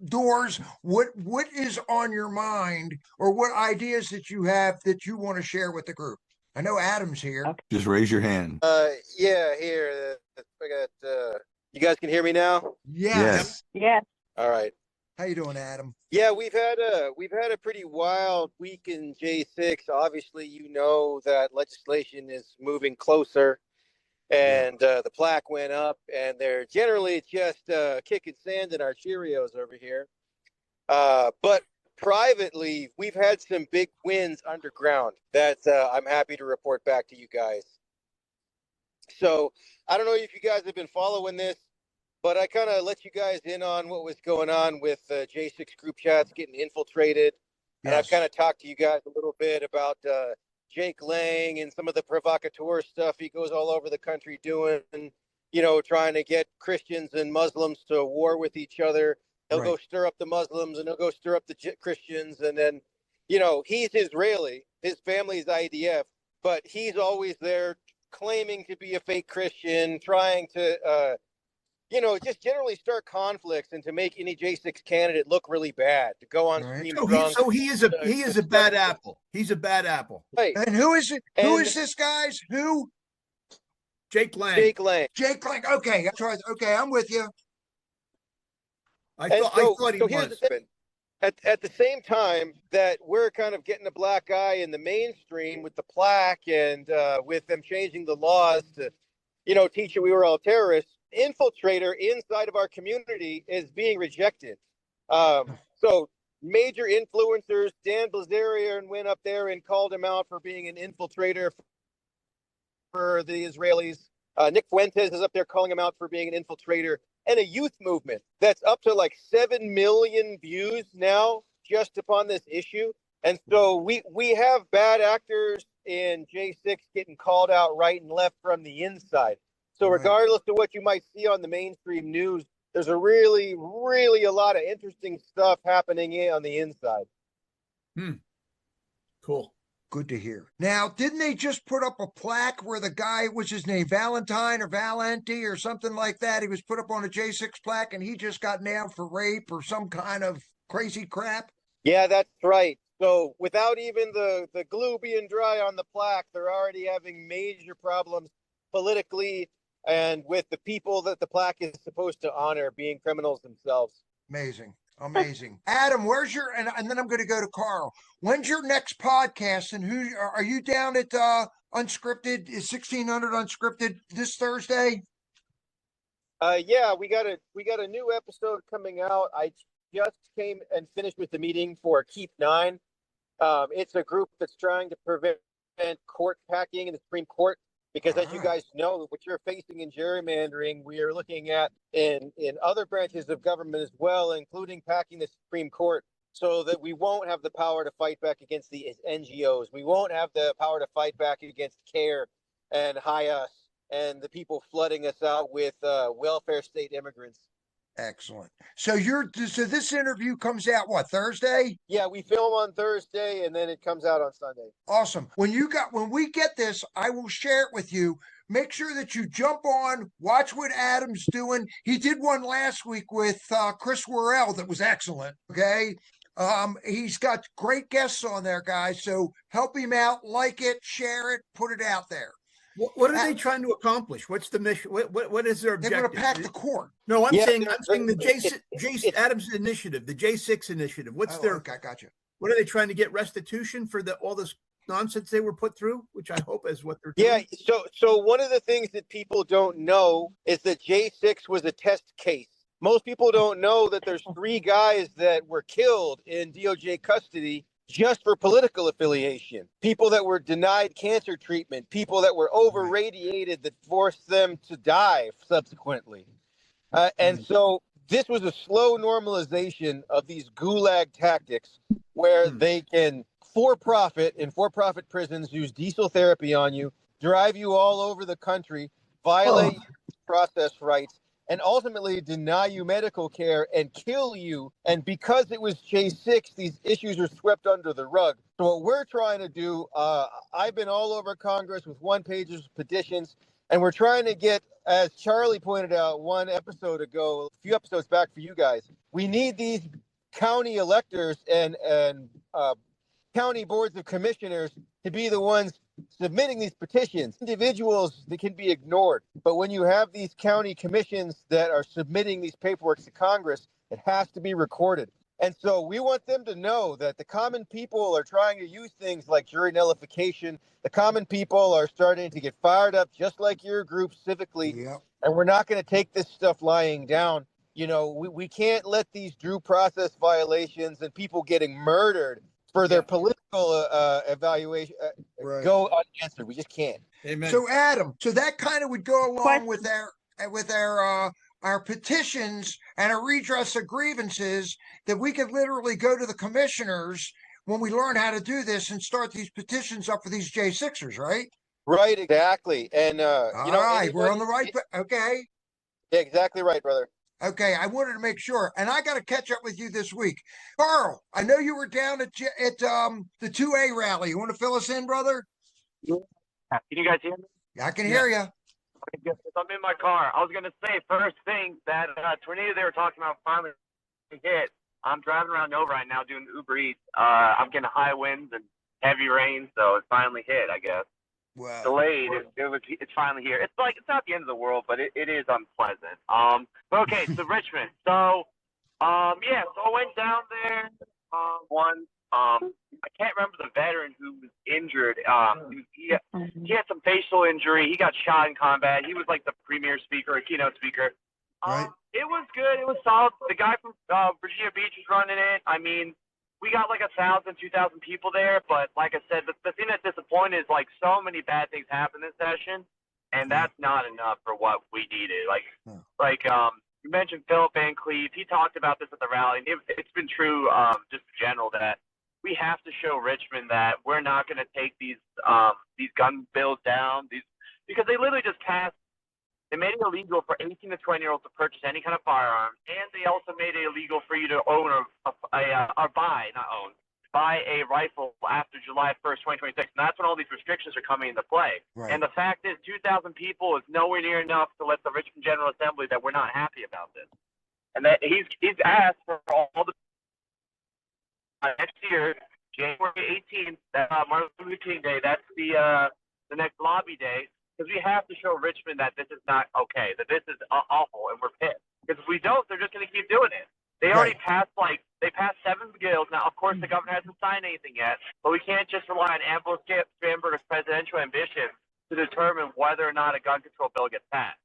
Speaker 1: doors, what is on your mind, or what ideas that you have that you want to share with the group? I know Adam's here.
Speaker 5: Okay.
Speaker 2: Just raise your hand.
Speaker 11: Yeah, here. I got. You guys can hear me now?
Speaker 1: Yes.
Speaker 5: Yes.
Speaker 11: All right.
Speaker 1: How you doing, Adam?
Speaker 11: Yeah, we've had a pretty wild week in J6. Obviously, you know that legislation is moving closer, and the plaque went up, and they're generally just kicking sand in our Cheerios over here. But privately, we've had some big wins underground that I'm happy to report back to you guys. So I don't know if you guys have been following this, but I kind of let you guys in on what was going on with J6 group chats getting infiltrated. And I've kind of talked to you guys a little bit about Jake Lang and some of the provocateur stuff he goes all over the country doing, you know, trying to get Christians and Muslims to war with each other. He'll go stir up the Muslims and he'll go stir up the Christians. And then, you know, he's Israeli. His family's IDF, but he's always there claiming to be a fake Christian, trying to, you know, just generally start conflicts and to make any J6 candidate look really bad, to go on stream drunk.
Speaker 9: So he is a bad apple. He's a bad apple.
Speaker 11: Right.
Speaker 1: And who is it? Who is this, guys? Who?
Speaker 9: Jake Lang.
Speaker 11: Jake Lang.
Speaker 1: Jake Lang. Okay, okay, I'm with you.
Speaker 9: I thought he was.
Speaker 11: At the same time that we're kind of getting a black eye in the mainstream with the plaque and with them changing the laws to, you know, teach you we were all terrorists, infiltrator inside of our community is being rejected. So major influencers, Dan Bilzerian went up there and called him out for being an infiltrator for the Israelis. Nick Fuentes is up there calling him out for being an infiltrator. And a youth movement that's up to like 7 million views now just upon this issue. And so we have bad actors in J6 getting called out right and left from the inside. So regardless of what you might see on the mainstream news, there's a really, really a lot of interesting stuff happening on the inside.
Speaker 9: Cool.
Speaker 1: Good to hear. Now, didn't they just put up a plaque where the guy, was his name Valentine or Valenti or something like that? He was put up on a J6 plaque and he just got nailed for rape or some kind of crazy crap?
Speaker 11: Yeah, that's right. So without even the glue being dry on the plaque, they're already having major problems politically and with the people that the plaque is supposed to honor being criminals themselves.
Speaker 1: Amazing. Amazing. Adam, where's your, and then I'm going to go to Carl. When's your next podcast, and who are you down at Unscripted? Is 1600 Unscripted this Thursday?
Speaker 11: Yeah, we got a new episode coming out. I just came and finished with the meeting for Keep 9. It's a group that's trying to prevent court packing in the Supreme Court. Because as you guys know, what you're facing in gerrymandering, we are looking at in other branches of government as well, including packing the Supreme Court. so that we won't have the power to fight back against the NGOs. We won't have the power to fight back against CARE and HIAS and the people flooding us out with welfare state immigrants.
Speaker 1: Excellent. So this interview comes out what, Thursday?
Speaker 11: Yeah, we film on Thursday and then it comes out on Sunday.
Speaker 1: Awesome. When we get this, I will share it with you. Make sure that you jump on, watch what Adam's doing. He did one last week with Chris Worrell that was excellent. Okay. He's got great guests on there, guys. So help him out, like it, share it, put it out there.
Speaker 9: What are they trying to accomplish? What's the mission? What is their objective?
Speaker 1: They're going to pack the court.
Speaker 9: No, I'm saying the J6 Adams initiative, the J6 initiative. What's their?
Speaker 1: Okay, gotcha.
Speaker 9: What are they trying to get restitution for all this nonsense they were put through? Which I hope is what they're doing.
Speaker 11: Yeah. So one of the things that people don't know is that J6 was a test case. Most people don't know that there's 3 guys that were killed in DOJ custody just for political affiliation, people that were denied cancer treatment, people that were over radiated that forced them to die subsequently. And so this was a slow normalization of these gulag tactics where they can, for-profit prisons, use diesel therapy on you, drive you all over the country, violate your process rights, and ultimately deny you medical care and kill you. And because it was J6, these issues are swept under the rug. So what we're trying to do, I've been all over Congress with one-pagers, petitions, and we're trying to get, as Charlie pointed out one episode ago, a few episodes back for you guys, we need these county electors and county boards of commissioners to be the ones submitting these petitions. Individuals that can be ignored. But when you have these county commissions that are submitting these paperwork to Congress, it has to be recorded. And so we want them to know that the common people are trying to use things like jury nullification. The common people are starting to get fired up, just like your group civically. Yep. And we're not going to take this stuff lying down. You know, we can't let these due process violations and people getting murdered for their political evaluation go unanswered. We just can't.
Speaker 9: Amen.
Speaker 1: So Adam, that kind of would go along with our petitions and a redress of grievances, that we could literally go to the commissioners when we learn how to do this and start these petitions up for these J6ers, right?
Speaker 11: Right, exactly. And
Speaker 1: we're on the right. Okay.
Speaker 11: Yeah, exactly right, brother.
Speaker 1: Okay, I wanted to make sure, and I got to catch up with you this week. Carl, I know you were down at the 2A rally. You want to fill us in, brother?
Speaker 12: Yeah. Can you guys hear me?
Speaker 1: I can hear you.
Speaker 12: Okay, good. I'm in my car. I was going to say, first thing, that tornado they were talking about finally hit. I'm driving around Nova right now doing Uber Eats. I'm getting high winds and heavy rain, so it finally hit, I guess.
Speaker 1: Wow.
Speaker 12: Delayed. It's finally here. It's not the end of the world, but it is unpleasant. But okay, so Richmond. So so I went down there once. I can't remember the veteran who was injured. He had some facial injury. He got shot in combat. He was like the premier speaker, a keynote speaker.
Speaker 1: Right.
Speaker 12: It was good. It was solid. The guy from Virginia Beach was running it. I mean, we got like 1,000, 2,000 people there, but like I said, the thing that's disappointing is like so many bad things happened this session, and that's not enough for what we needed. You mentioned Philip Van Cleve. He talked about this at the rally. It's been true, just in general, that we have to show Richmond that we're not going to take these gun bills down. Because they literally just passed. They made it illegal for 18 to 20-year-olds to purchase any kind of firearm, and they also made it illegal for you to own buy a rifle after July 1st, 2026. And that's when all these restrictions are coming into play. Right. And the fact is 2,000 people is nowhere near enough to let the Richmond General Assembly that we're not happy about this. And that he's asked for all the next year, January 18th, Martin Luther King Day, that's the next lobby day, because we have to show Richmond that this is not okay, that this is awful, and we're pissed. Because if we don't, they're just going to keep doing it. They already passed, they passed 7 bills. Now, of course, the governor hasn't signed anything yet, but we can't just rely on Ambrose Spanberger's presidential ambition to determine whether or not a gun control bill gets passed.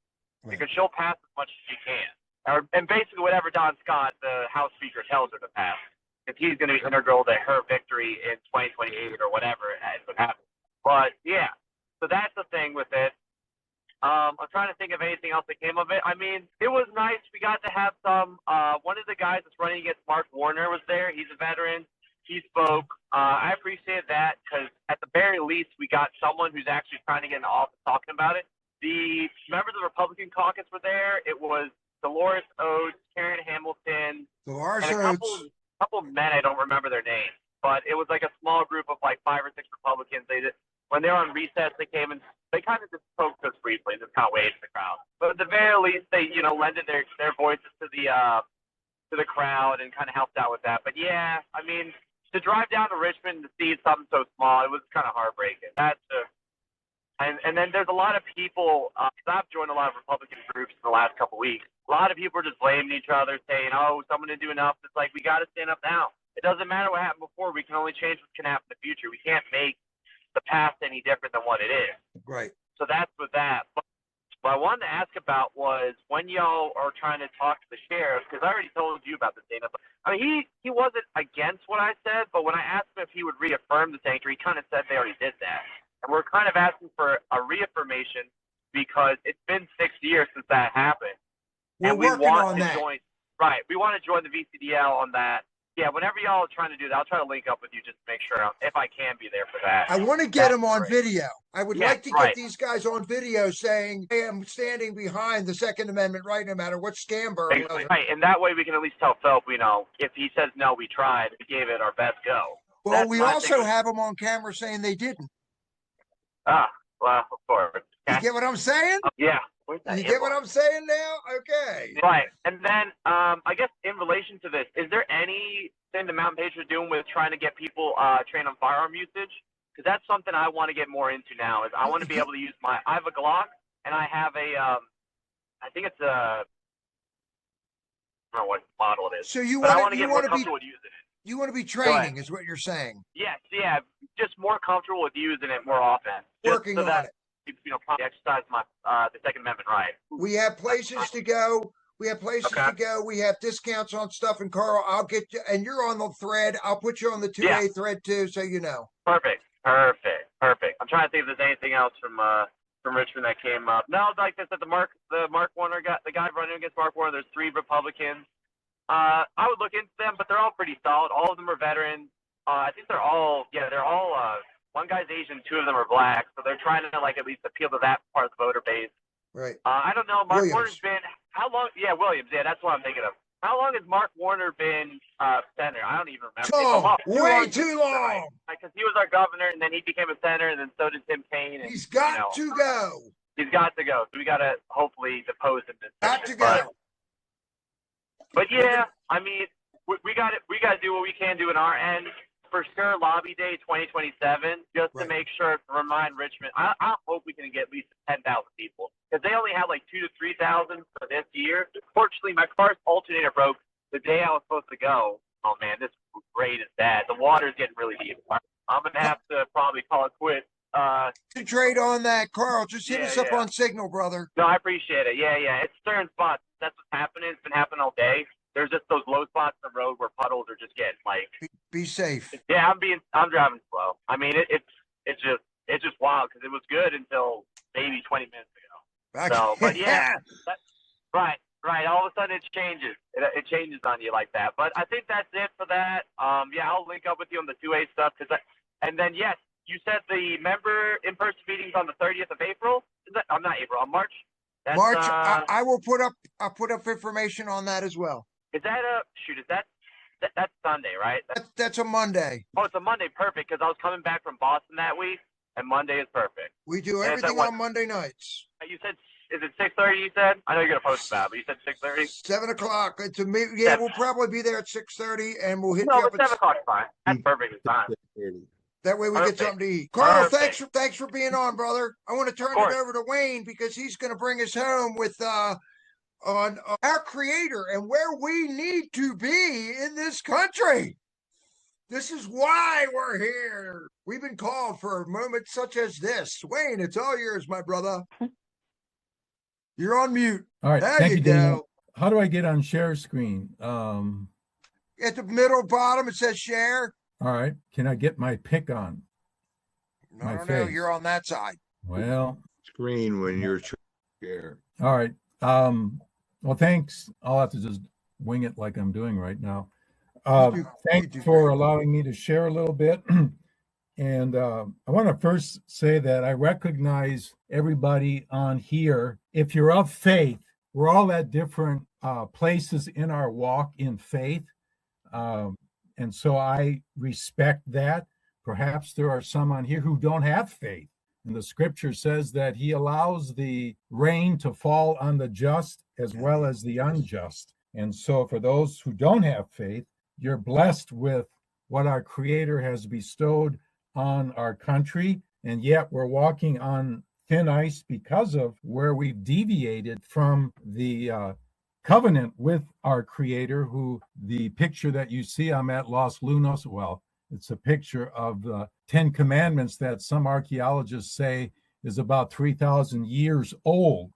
Speaker 12: Right. Because she'll pass as much as she can. And basically whatever Don Scott, the House Speaker, tells her to pass. If he's going to be integral to her victory in 2028 or whatever it would happen. But, yeah, so that's the thing with it. I'm trying to think of anything else that came of it. I mean, it was nice. We got to have some. One of the guys that's running against Mark Warner was there. He's a veteran. He spoke. I appreciated that because at the very least, we got someone who's actually trying to get into office talking about it. The members of the Republican caucus were there. It was Dolores Oates, Karen Hamilton, and a couple of men. I don't remember their names, but it was like a small group of like 5 or 6 Republicans. When they were on recess, they came and they kind of just spoke to us briefly and just kind of waved to the crowd. But at the very least, they lended their voices to the crowd and kind of helped out with that. But yeah, I mean, to drive down to Richmond to see something so small, it was kind of heartbreaking. And then there's a lot of people. I've joined a lot of Republican groups in the last couple of weeks. A lot of people are just blaming each other, saying, "Oh, someone didn't do enough." It's like we got to stand up now. It doesn't matter what happened before. We can only change what can happen in the future. We can't make the past any different than what it is.
Speaker 1: Right.
Speaker 12: So that's with that. But what I wanted to ask about was when y'all are trying to talk to the sheriff, because I already told you about this, Dana. I mean, he wasn't against what I said, but when I asked him if he would reaffirm the sanctuary, he kind of said they already did that. And we're kind of asking for a reaffirmation because it's been 6 years since that happened.
Speaker 1: We're working on that.
Speaker 12: Right. We want to join the VCDL on that. Yeah, whenever y'all are trying to do that, I'll try to link up with you just to make sure if I can be there for that.
Speaker 1: I want to get them on video. I would like to get these guys on video saying, "Hey, I'm standing behind the Second Amendment right, no matter what Scamber."
Speaker 12: Right, and that way we can at least tell Phelps, if he says no, we tried, we gave it our best go.
Speaker 1: Well, we also have them on camera saying they didn't.
Speaker 12: Well, of course.
Speaker 1: You get what I'm saying?
Speaker 12: Yeah.
Speaker 1: You get what I'm saying now? Okay.
Speaker 12: Right. And then I guess in relation to this, is there anything the Mountain Patriots are doing with trying to get people trained on firearm usage? Because that's something I want to get more into now. Is I want to be able to use I have a Glock and I have a I think it's a I don't know what model it is.
Speaker 1: So you want
Speaker 12: to get more comfortable with using it.
Speaker 1: You want to be training, is what you're saying?
Speaker 12: Yes. Yeah. Just more comfortable with using it more often.
Speaker 1: Working on it.
Speaker 12: Probably exercise my the Second Amendment right.
Speaker 1: We have places to go. We have places to go. We have discounts on stuff. And Carl, I'll get you. And you're on the thread. I'll put you on the 2A thread too, so you know.
Speaker 12: Perfect. I'm trying to think if there's anything else from Richmond that came up. No, like I said, the Mark Warner the guy running against Mark Warner. There's 3 Republicans. I would look into them, but they're all pretty solid. All of them are veterans. I think they're all. One guy's Asian, 2 of them are black, so they're trying to at least appeal to that part of the voter base.
Speaker 1: Right.
Speaker 12: I don't know. Mark Warner's been how long? Yeah, Williams. Yeah, that's what I'm thinking of. How long has Mark Warner been senator? I don't even remember.
Speaker 1: Way too long.
Speaker 12: Because he was our governor, and then he became a senator, and then so did Tim Kaine. And,
Speaker 1: He's got to go.
Speaker 12: He's got to go. So we got to hopefully depose him.
Speaker 1: Got to go.
Speaker 12: But yeah, I mean, we got to do what we can do in our end. For sure, Lobby Day 2027, just to make sure to remind Richmond. I hope we can get at least 10,000 people because they only had like 2,000 to 3,000 for this year. Fortunately, my car's alternator broke the day I was supposed to go. Oh man, this grade is bad. The water's getting really deep. I'm gonna have to probably call it quits.
Speaker 1: To trade on that, Carl. Just hit us up on Signal, brother.
Speaker 12: No, I appreciate it. Yeah. It's certain spots. That's what's happening. It's been happening all day. There's just those low spots in the road where puddles are just getting
Speaker 1: be safe.
Speaker 12: Yeah, I'm driving slow. I mean, it's just wild because it was good until maybe 20 minutes ago. So, but yeah, right. All of a sudden it changes. It changes on you like that. But I think that's it for that. Yeah, I'll link up with you on the 2A stuff and then yes, you said the member in-person meetings on the 30th of April. I'm not April. On March. That's,
Speaker 1: March. I will put up. I'll put up information on that as well.
Speaker 12: Is that that's Sunday, right?
Speaker 1: That's a Monday.
Speaker 12: Oh, it's a Monday. Perfect, because I was coming back from Boston that week, and Monday is perfect.
Speaker 1: We do everything on Monday nights.
Speaker 12: You said, is it 6:30? You said? I know you're gonna post about it, but you said 6:30.
Speaker 1: 7 o'clock. Yeah, we'll probably be there at 6:30, and we'll hit you up
Speaker 12: at 7 o'clock. Fine. That's perfect. It's fine.
Speaker 1: That way we get something to eat. Carl, thanks for being on, brother. I want to turn it over to Wayne because he's going to bring us home with on our creator and where we need to be in this country. This is why we're here. We've been called for moments such as this. Wayne, it's all yours, my brother. You're on mute.
Speaker 6: All right.
Speaker 1: There you go.
Speaker 6: How do I get on share screen?
Speaker 1: At the middle bottom, it says share.
Speaker 6: All right. Can I get my pic on?
Speaker 1: No, you're on that side.
Speaker 6: Well,
Speaker 2: screen when you're Share.
Speaker 6: All right. Well, thanks. I'll have to just wing it like I'm doing right now. Thanks for allowing me to share a little bit. And I want to first say that I recognize everybody on here. If you're of faith, we're all at different places in our walk in faith. And so I respect that. Perhaps there are some on here who don't have faith. And the scripture says that he allows the rain to fall on the just as well as the unjust. And so for those who don't have faith, you're blessed with what our Creator has bestowed on our country. And yet we're walking on thin ice because of where we've deviated from the covenant with our Creator, who the picture that you see, I'm at Los Lunos. Well, it's a picture of the 10 Commandments that some archaeologists say is about 3,000 years old.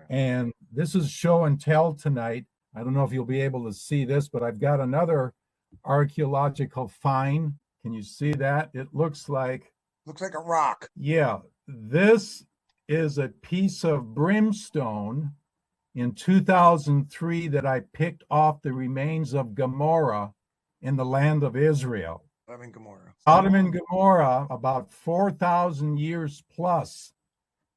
Speaker 6: And this is show and tell tonight. I don't know if you'll be able to see this, but I've got another archaeological find. Can you see that? It looks like
Speaker 1: a rock.
Speaker 6: Yeah, this is a piece of brimstone in 2003 that I picked off the remains of Gomorrah in the land of Israel. Sodom and Gomorrah, about 4,000 years plus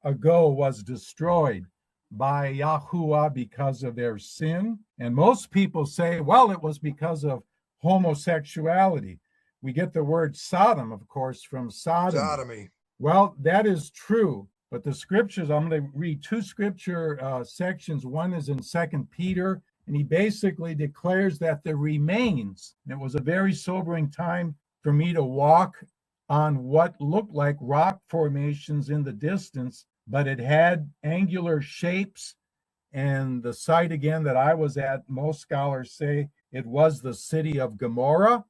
Speaker 6: ago, was destroyed by Yahuwah because of their sin. And most people say, well, it was because of homosexuality. We get the word Sodom, of course, from sodomy. Well, that is true. But the scriptures, I'm going to read two scripture sections. One is in 2 Peter, and he basically declares that the remains, and it was a very sobering time for me to walk on what looked like rock formations in the distance, but it had angular shapes. And the site again that I was at, most scholars say it was the city of Gomorrah,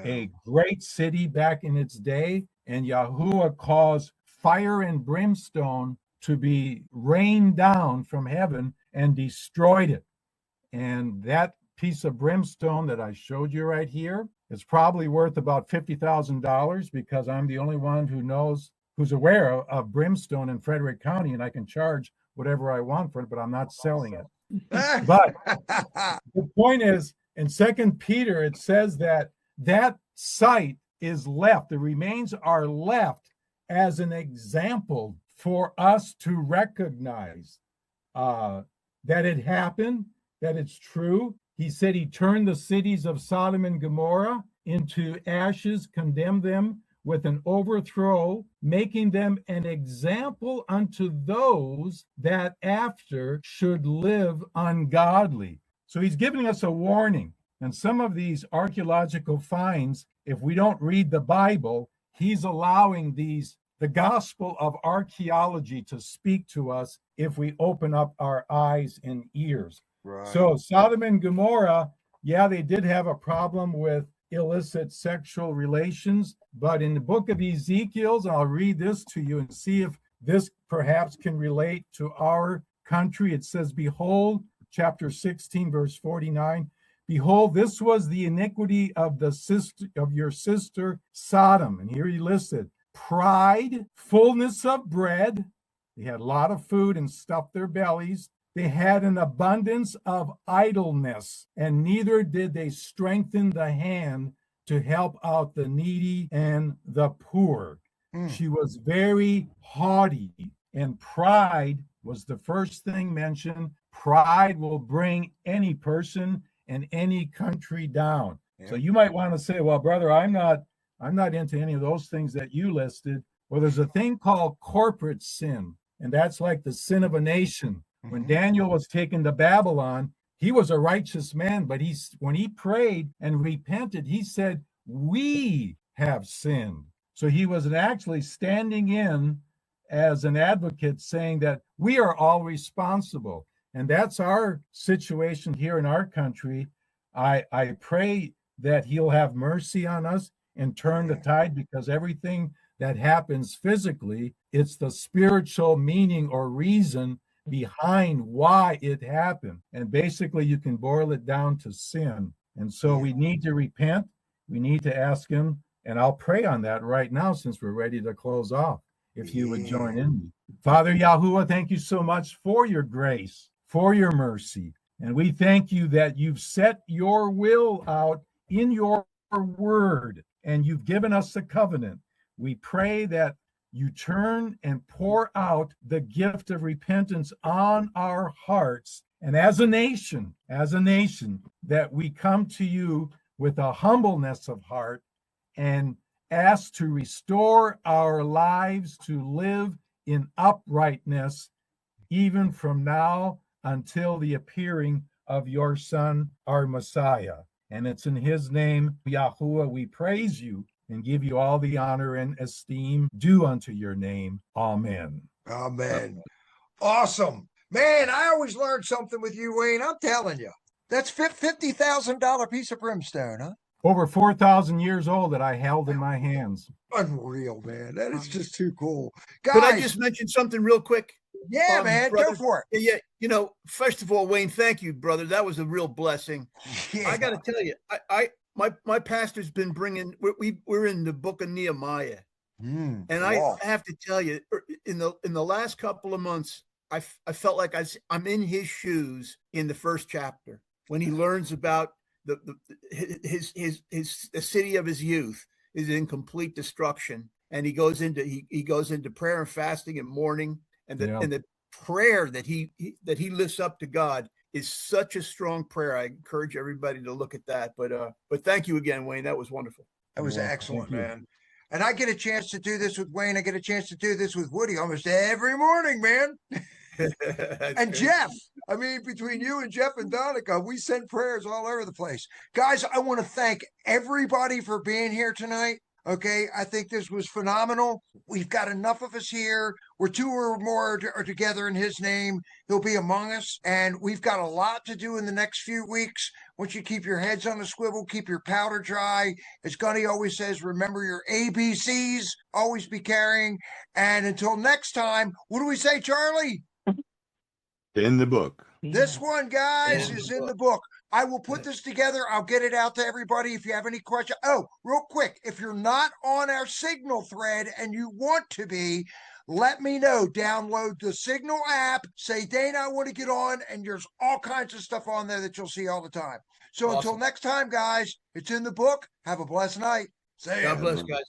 Speaker 6: a great city back in its day. And Yahuwah caused fire and brimstone to be rained down from heaven and destroyed it. And that piece of brimstone that I showed you right here is probably worth about $50,000, because I'm the only one who's aware of brimstone in Frederick County, and I can charge whatever I want for it, but I'm not selling it. But the point is, in 2 Peter, it says that that site is left, the remains are left as an example for us to recognize that it happened, that it's true. He said he turned the cities of Sodom and Gomorrah into ashes, condemned them with an overthrow, making them an example unto those that after should live ungodly. So he's giving us a warning. And some of these archaeological finds, if we don't read the Bible, he's allowing the gospel of archaeology to speak to us if we open up our eyes and ears. Right. So Sodom and Gomorrah, yeah, they did have a problem with illicit sexual relations, but in the book of Ezekiel, I'll read this to you and see if this perhaps can relate to our country. It says, behold, chapter 16, verse 49, behold, this was the iniquity of your sister Sodom. And here he listed pride, fullness of bread. They had a lot of food and stuffed their bellies. They had an abundance of idleness, and neither did they strengthen the hand to help out the needy and the poor. She was very haughty, and pride was the first thing mentioned. Pride will bring any person and any country down. Yeah. So you might want to say, well, brother, I'm not into any of those things that you listed. Well, there's a thing called corporate sin, and that's like the sin of a nation. When Daniel was taken to Babylon, he was a righteous man, but when he prayed and repented, he said, we have sinned. So he was actually standing in as an advocate saying that we are all responsible. And that's our situation here in our country. I pray that he'll have mercy on us and turn the tide, because everything that happens physically, it's the spiritual meaning or reason behind why it happened. And basically you can boil it down to sin. And so we need to repent. We need to ask him, and I'll pray on that right now since we're ready to close off. if you would join in me. Father Yahuwah, thank you so much for your grace, for your mercy. And we thank you that you've set your will out in your word, and you've given us a covenant. We pray that you turn and pour out the gift of repentance on our hearts. And as a nation, that we come to you with a humbleness of heart and ask to restore our lives to live in uprightness, even from now until the appearing of your Son, our Messiah. And it's in his name, Yahuwah, we praise you and give you all the honor and esteem due unto your name. Amen.
Speaker 1: Amen. Awesome. Man, I always learn something with you, Wayne. I'm telling you. That's $50,000 piece of brimstone, huh?
Speaker 6: Over 4,000 years old that I held in my hands.
Speaker 1: Unreal, man. That is just too cool. Guys,
Speaker 9: could I just mention something real quick?
Speaker 1: Yeah, man,
Speaker 9: brother?
Speaker 1: Go for it.
Speaker 9: Yeah, you know, first of all, Wayne, thank you, brother. That was a real blessing. Yeah. I got to tell you, my pastor's been bringing. We're in the book of Nehemiah, and wow. I have to tell you, in the last couple of months, I felt like I'm in his shoes in the first chapter when he learns about the city of his youth is in complete destruction, and he goes into prayer and fasting and mourning. And the prayer that he lifts up to God is such a strong prayer. I encourage everybody to look at that. But thank you again, Wayne. That was wonderful.
Speaker 1: That was excellent, man. And I get a chance to do this with Wayne. I get a chance to do this with Woody almost every morning, man. And Jeff. I mean, between you and Jeff and Donica, we send prayers all over the place. Guys, I want to thank everybody for being here tonight. Okay, I think this was phenomenal. We've got enough of us here. We're two or more are together in his name. He'll be among us. And we've got a lot to do in the next few weeks. I want you to keep your heads on a swivel, keep your powder dry. As Gunny always says, remember your ABCs, always be carrying. And until next time, what do we say, Charlie?
Speaker 2: In the book.
Speaker 1: This one, guys, is in the book. I will put this together. I'll get it out to everybody if you have any questions. Oh, real quick, if you're not on our Signal thread and you want to be, let me know. Download the Signal app. Say, Dana, I want to get on, and there's all kinds of stuff on there that you'll see all the time. So awesome. Until next time, guys, it's in the book. Have a blessed night.
Speaker 9: God bless, guys.